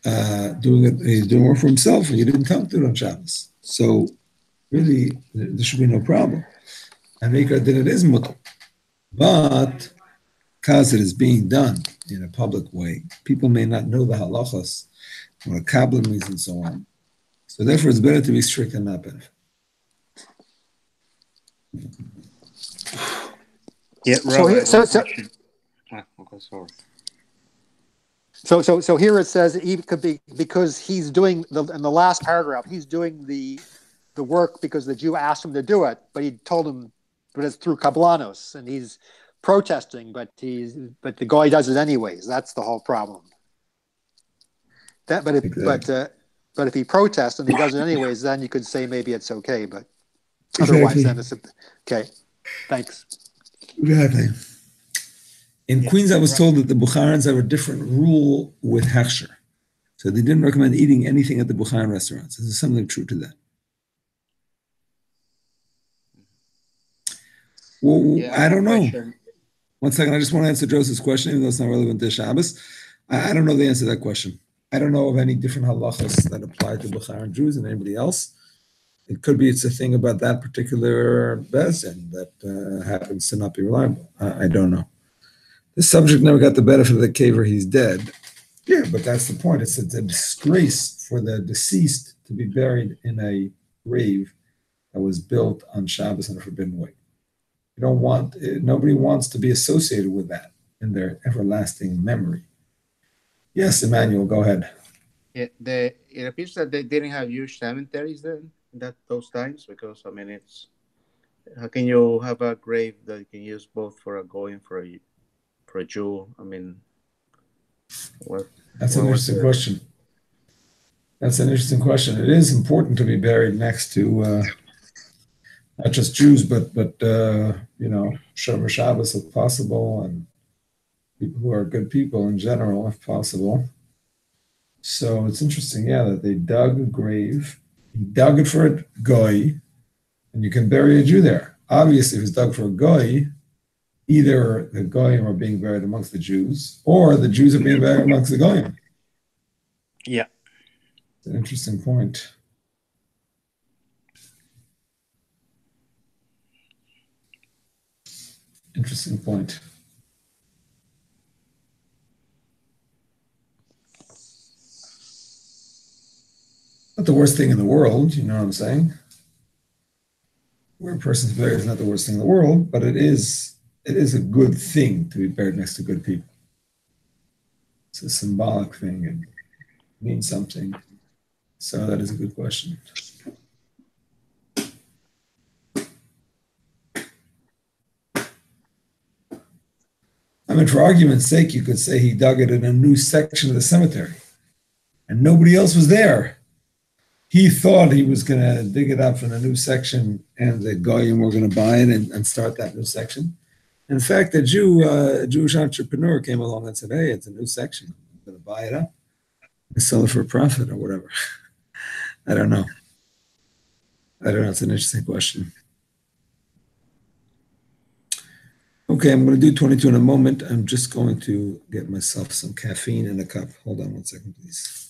he's doing work for himself, and you didn't tell him to do it on Shabbos. So really, there should be no problem. And Mikra did it is mutal. But because it is being done in a public way, people may not know the halachas, what a kablan means, and so on. So therefore, it's better to be strict and not benefit.
Yeah,
So here it says it could be because he's doing in the last paragraph, he's doing the work because the Jew asked him to do it, but he told him, but it's through kablanos, and he's protesting, but the guy does it anyways. That's the whole problem. But if he protests and he does it anyways, then you could say maybe it's okay, but otherwise, then it's okay. Thanks.
Exactly. In Queens, I was told that the Bukharans have a different rule with hechsher. So they didn't recommend eating anything at the Bukharan restaurants. Is there something true to that? Well, I don't know.
Sure.
1 second, I just want to answer Joseph's question, even though it's not relevant to Shabbos. I don't know the answer to that question. I don't know of any different halachas that apply to Bukharan Jews and anybody else. It could be it's a thing about that particular bezin that happens to not be reliable. I don't know. The subject never got the benefit of the caver, he's dead. Yeah, but that's the point. It's a disgrace for the deceased to be buried in a grave that was built on Shabbos in a forbidden way. Nobody wants to be associated with that in their everlasting memory. Yes, Emmanuel, go ahead.
Yeah, it appears that they didn't have huge cemeteries then those times, because I mean, it's how can you have a grave that you can use both for a goy and for a Jew? I mean,
that's an interesting question. That's an interesting question. It is important to be buried next to not just Jews, but Shomer Shabbos if possible, and people who are good people in general if possible. So it's interesting, that they dug a grave. He dug it for a goy, and you can bury a Jew there. Obviously, if it's dug for a goy, either the goyim are being buried amongst the Jews, or the Jews are being buried amongst the goyim.
Yeah.
It's an interesting point. Interesting point. Not the worst thing in the world, you know what I'm saying? Where a person's buried is not the worst thing in the world, but it is a good thing to be buried next to good people. It's a symbolic thing and means something. So that is a good question. I mean, for argument's sake, you could say he dug it in a new section of the cemetery and nobody else was there. He thought he was going to dig it up in a new section and the goyim were going to buy it and start that new section. In fact, a Jewish entrepreneur came along and said, hey, it's a new section. I'm going to buy it up and sell it for a profit or whatever. I don't know. I don't know. It's an interesting question. Okay, I'm going to do 22 in a moment. I'm just going to get myself some caffeine in a cup. Hold on one second, please.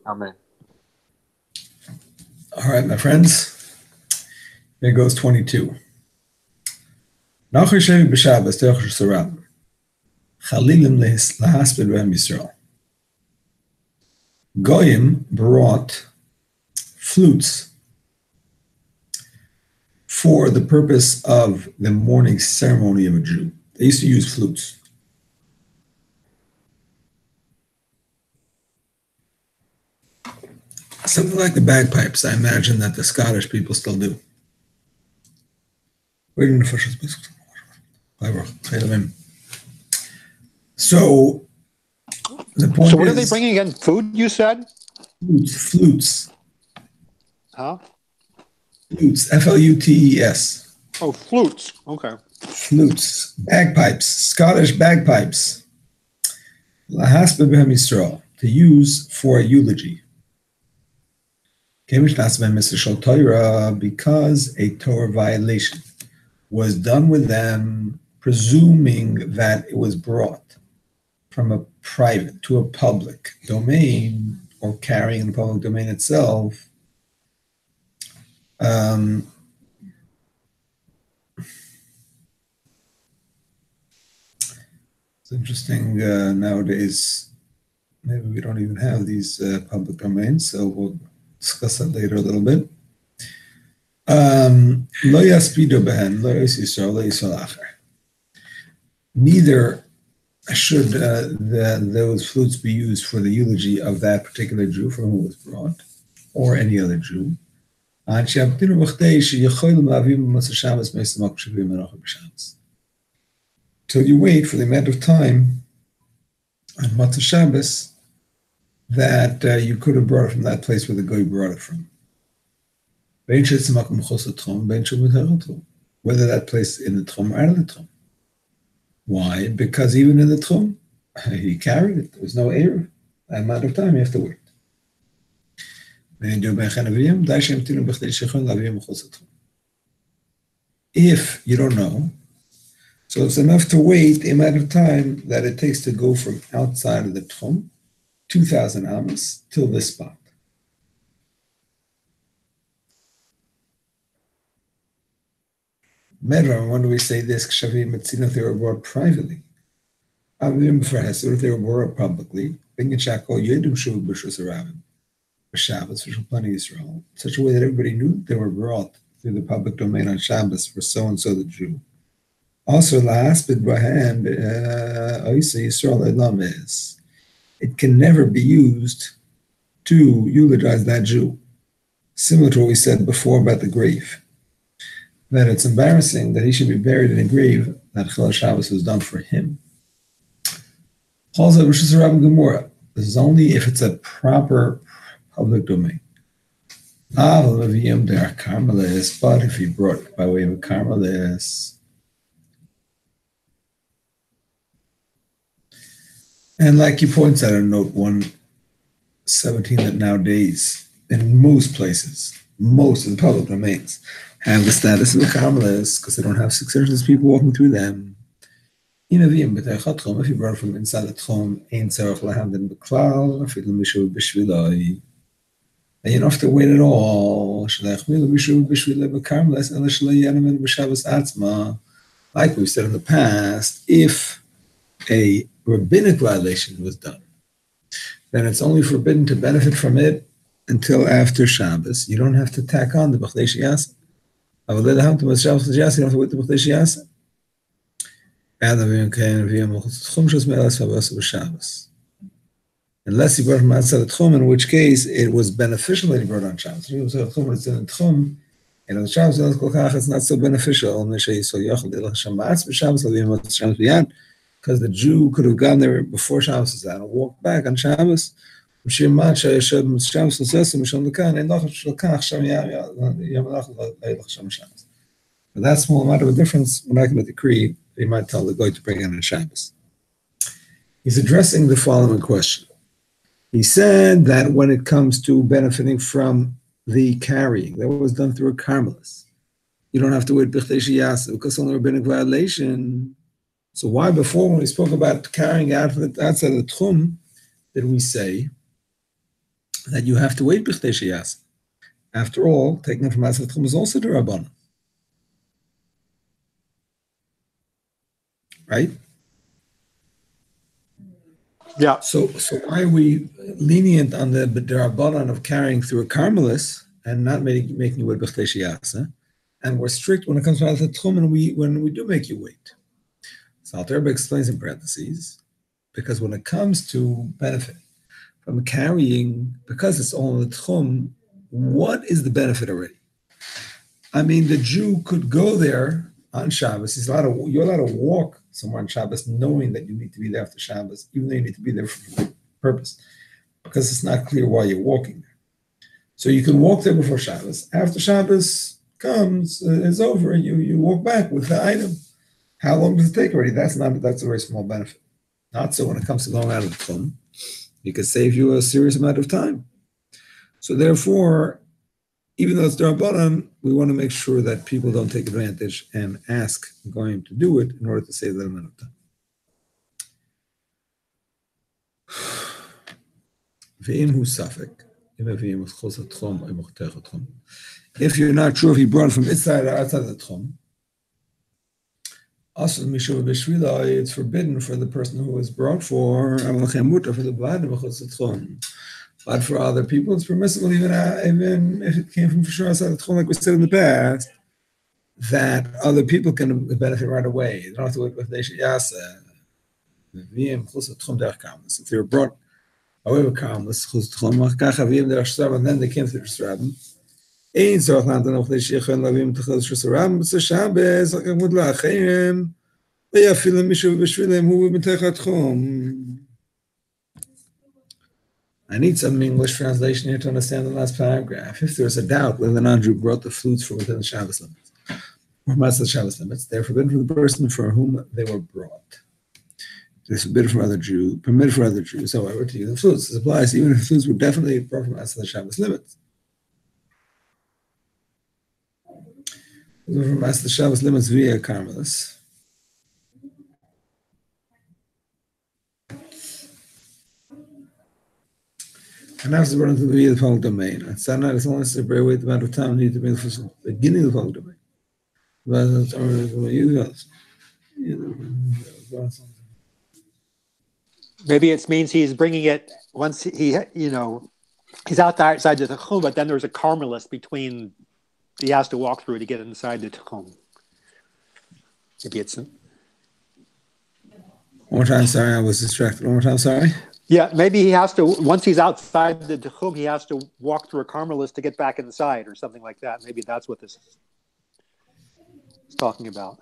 Amen.
All right, my friends. Here goes 22. Nachri Shevi b'Shabbos Teoch Sarab. Chalilim lehasped b'hem Yisrael. Goyim brought flutes for the purpose of the morning ceremony of a Jew. They used to use flutes. Something like the bagpipes, I imagine that the Scottish people still do. So the point
So what are they
is,
bringing again? Food, you said?
flutes,
Huh?
flutes, F-L-U-T-E-S.
Oh, flutes. Okay.
Flutes, bagpipes, Scottish bagpipes. Lahasbe b'hem Yisrael, to use for a eulogy. Because a Torah violation was done with them, presuming that it was brought from a private to a public domain or carrying the public domain itself. It's interesting nowadays, maybe we don't even have these public domains, so we'll discuss that later a little bit. Neither should those flutes be used for the eulogy of that particular Jew from whom it was brought, or any other Jew. Till you wait for the amount of time on Matzah Shabbos that you could have brought it from that place where the guy brought it from. Whether that place in the Tchum or out of the Tchum. Why? Because even in the Tchum, he carried it. There was no error. That amount of time you have to wait. If you don't know, So it's enough to wait the amount of time that it takes to go from outside of the Tchum, 2,000 Amos, till this spot. Medra, when do we say this? Kshavim Metzinot, they were brought privately. Avim for Hesed, they were brought publicly. Bing and Shakol, Yedum Shuv B'Shus Aravim. For Shabbos, for Shalpani Yisrael, in such a way that everybody knew they were brought through the public domain on Shabbos for so-and-so the Jew. Also, last but Bahem, Oisa Yisrael Elam is, it can never be used to eulogize that Jew. Similar to what we said before about the grave. That it's embarrassing that he should be buried in a grave that Chilul Shabbos was done for him. Also, Rosh Hashanah Gemara. This is only if it's a proper public domain. But if he brought by way of a Carmelis, and like he points out in note 117, that nowadays, in most places, most of the public domains, have the status of a Carmelis because they don't have 600 people walking through them. If you brought from inside the Tchum, and you don't have to wait at all. Like we said in the past, if a rabbinic violation was done, then it's only forbidden to benefit from it until after Shabbos. You don't have to tack on the B'chlei Shiyasa. You don't have to wait the B'chlei Shiyasa. Unless he brought from outside the Tchum, in which case it was beneficial that he brought on Shabbos. It's in the Tchum, and on Shabbos it's not so beneficial. Because the Jew could have gone there before Shabbos and walked back on Shabbos. But that small amount of a difference, we're not going to decree. They might tell the guy to bring in on Shabbos. He's addressing the following question. He said that when it comes to benefiting from the carrying, that was done through a Carmelis. You don't have to wait B'chlei Shiyasa because only rabbinic violation. So why before, when we spoke about carrying out outside of the Tchum, did we say that you have to wait B'chlei Shiyasa? After all, taking it from outside the Tchum is also the Rabbanan. Right?
Yeah.
So why are we lenient on the Rabbanan of carrying through a Carmelis and not making you wait B'chlei Shiyasa? And we're strict when it comes to the Tchum, and when we do make you wait. So Alter Rebbe explains in parentheses, because when it comes to benefit from carrying, because it's all in the Tchum, what is the benefit already? I mean, the Jew could go there on Shabbos. You're allowed to walk somewhere on Shabbos knowing that you need to be there after Shabbos, even though you need to be there for a purpose, because it's not clear why you're walking there. So you can walk there before Shabbos. After Shabbos is over, you walk back with the item. How long does it take already? That's a very small benefit. Not so when it comes to going out of the Tchum. It could save you a serious amount of time. So therefore, even though it's D'Rabbanan, we want to make sure that people don't take advantage and ask going to do it in order to save that amount of time. If you're not sure if he brought it from inside or outside the Tchum, it's forbidden for the person who was brought for the but for other people, it's permissible even if it came from for sure outside the Tchum, like we said in the past, that other people can benefit right away. They don't have to wait with Yasa. If they were brought away with Karmelis, and then they came to the Shusarabim. I need some English translation here to understand the last paragraph. If there's a doubt whether the non-Jew brought the flutes from within the Shabbos limits, or outside the Shabbos limits, they're forbidden for the person for whom they were brought. They're forbidden for other Jews, permitted for other Jews, however, to use the flutes. This applies even if the flutes were definitely brought from outside the Shabbos limits. From outside the Shabbos limits via Carmelis. Now it's running to the public domain. And so now it's only a very wait amount of time need to be the beginning of the public domain.
Maybe it means he's bringing it once he's outside the Tchum, but then there's a Carmelist between. He has to walk through to get inside the Tchum. Maybe it's.
One more time, sorry, I was distracted. One more time, sorry.
Yeah, maybe he has to, once he's outside the Tchum, he has to walk through a Carmelist to get back inside or something like that. Maybe that's what this is talking about.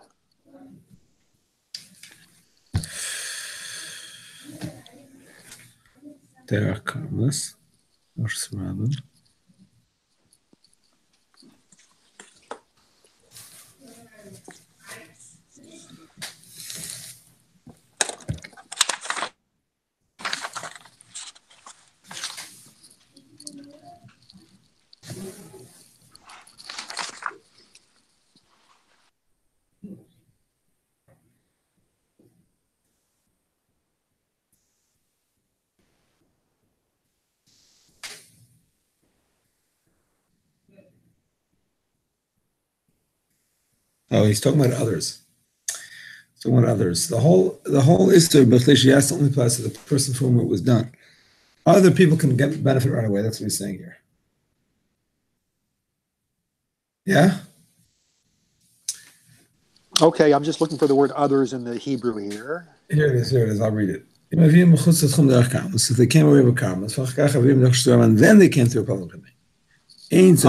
There are Carmelists. Or Surabim. Oh, he's talking about others. He's talking about others. The whole Isser B'Chlei only applies to the person for whom it was done. Other people can get benefit right away. That's what he's saying here. Yeah?
Okay, I'm just looking for the word others in the Hebrew here.
Here it is. I'll read it. So they came away with Carmel. And then they came through a public domain. You only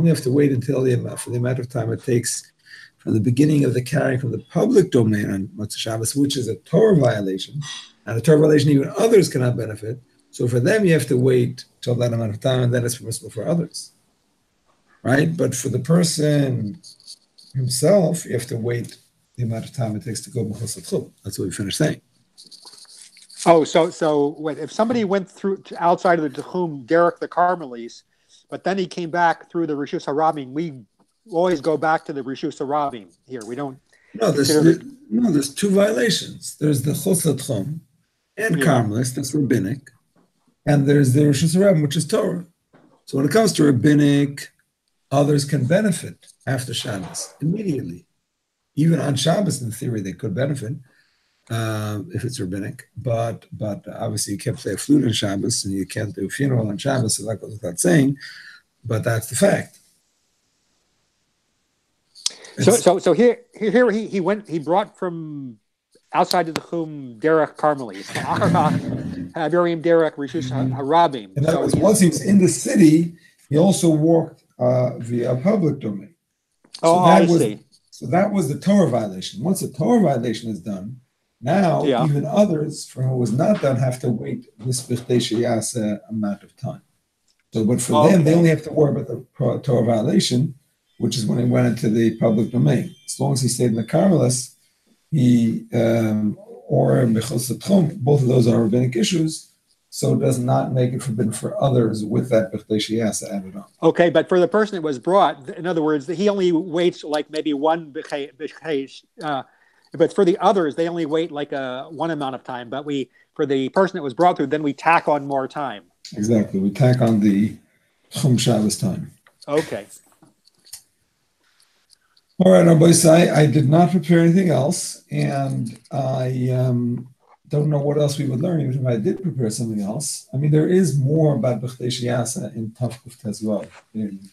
have to wait until for the amount of time it takes from the beginning of the carrying from the public domain on Motzei Shabbos, which is a Torah violation, and a Torah violation even others cannot benefit. So for them, you have to wait till that amount of time, and then it's permissible for others, right? But for the person himself, you have to wait the amount of time it takes to go b'chos l'tchum. That's what we finished saying.
Oh, so wait, if somebody went through outside of the Tchum, Derek the Carmelis, but then he came back through the Rishus Harabim, we always go back to the Rishus Harabim here. We don't.
No, there's two violations. There's the Chos L'Tchum and Carmelis, that's rabbinic, and there's the Rishus Harabim, which is Torah. So when it comes to rabbinic, others can benefit after Shabbos immediately. Even on Shabbos, in theory, they could benefit. If it's rabbinic, but obviously you can't play a flute on Shabbos and you can't do a funeral on Shabbos, so that goes without saying, but that's the fact.
So here he brought from outside of the Chum Derek Carmelis. Havirim Derek Rishus Harabim.
In other words, once he was in the city, he also walked via public domain.
I see.
So that was the Torah violation. Once the Torah violation is done, now, even others for who was not done have to wait this amount of time. So, but for them, they only have to worry about the Torah violation, which is when he went into the public domain. As long as he stayed in the Carmelis, or Bechos L'Tchum, both of those are rabbinic issues, so it does not make it forbidden for others with that Bechei Sheyasa added on.
Okay, but for the person that was brought, in other words, he only waits like maybe one Bechei. But for the others, they only wait like one amount of time. But for the person that was brought through, then we tack on more time.
Exactly. We tack on the Chum Shabbos time.
Okay.
All right, Rabbi Isai, I did not prepare anything else, and I don't know what else we would learn, even if I did prepare something else. I mean, there is more about Bechei Sheyasa in Tavkuf Tezvav in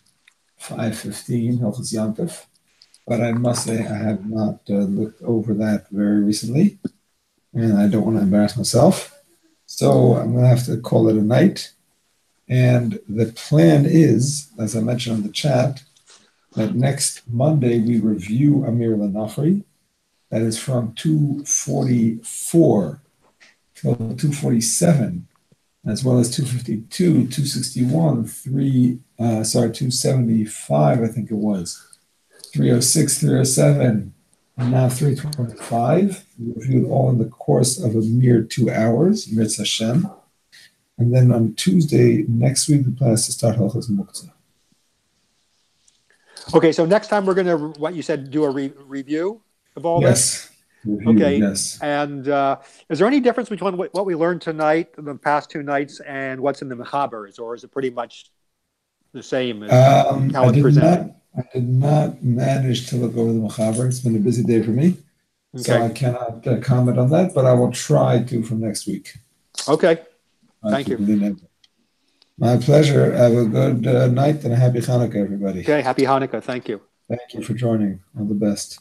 5:15, Hilchos Yantif. But I must say I have not looked over that very recently, and I don't want to embarrass myself. So I'm going to have to call it a night. And the plan is, as I mentioned on the chat, that next Monday we review Amirh leNochri. That is from 244 till 247, as well as 252, 261, 275, I think it was. 306, 307, and now 325. We reviewed all in the course of a mere 2 hours, Mirz Hashem. And then on Tuesday next week, the plan is to start Hilchos Muktzah.
Okay, so next time we're going to, what you said, do a review of all this?
Review,
Okay.
yes.
And is there any difference between what we learned tonight, the past two nights, and what's in the Mechabers, or is it pretty much the same as how it's presented?
I did not manage to look over the Mechaber. It's been a busy day for me, so I cannot comment on that, but I will try to from next week.
Okay. Thank you.
My pleasure. Have a good night and a happy Hanukkah, everybody.
Okay. Happy Hanukkah. Thank you.
Thank you for joining. All the best.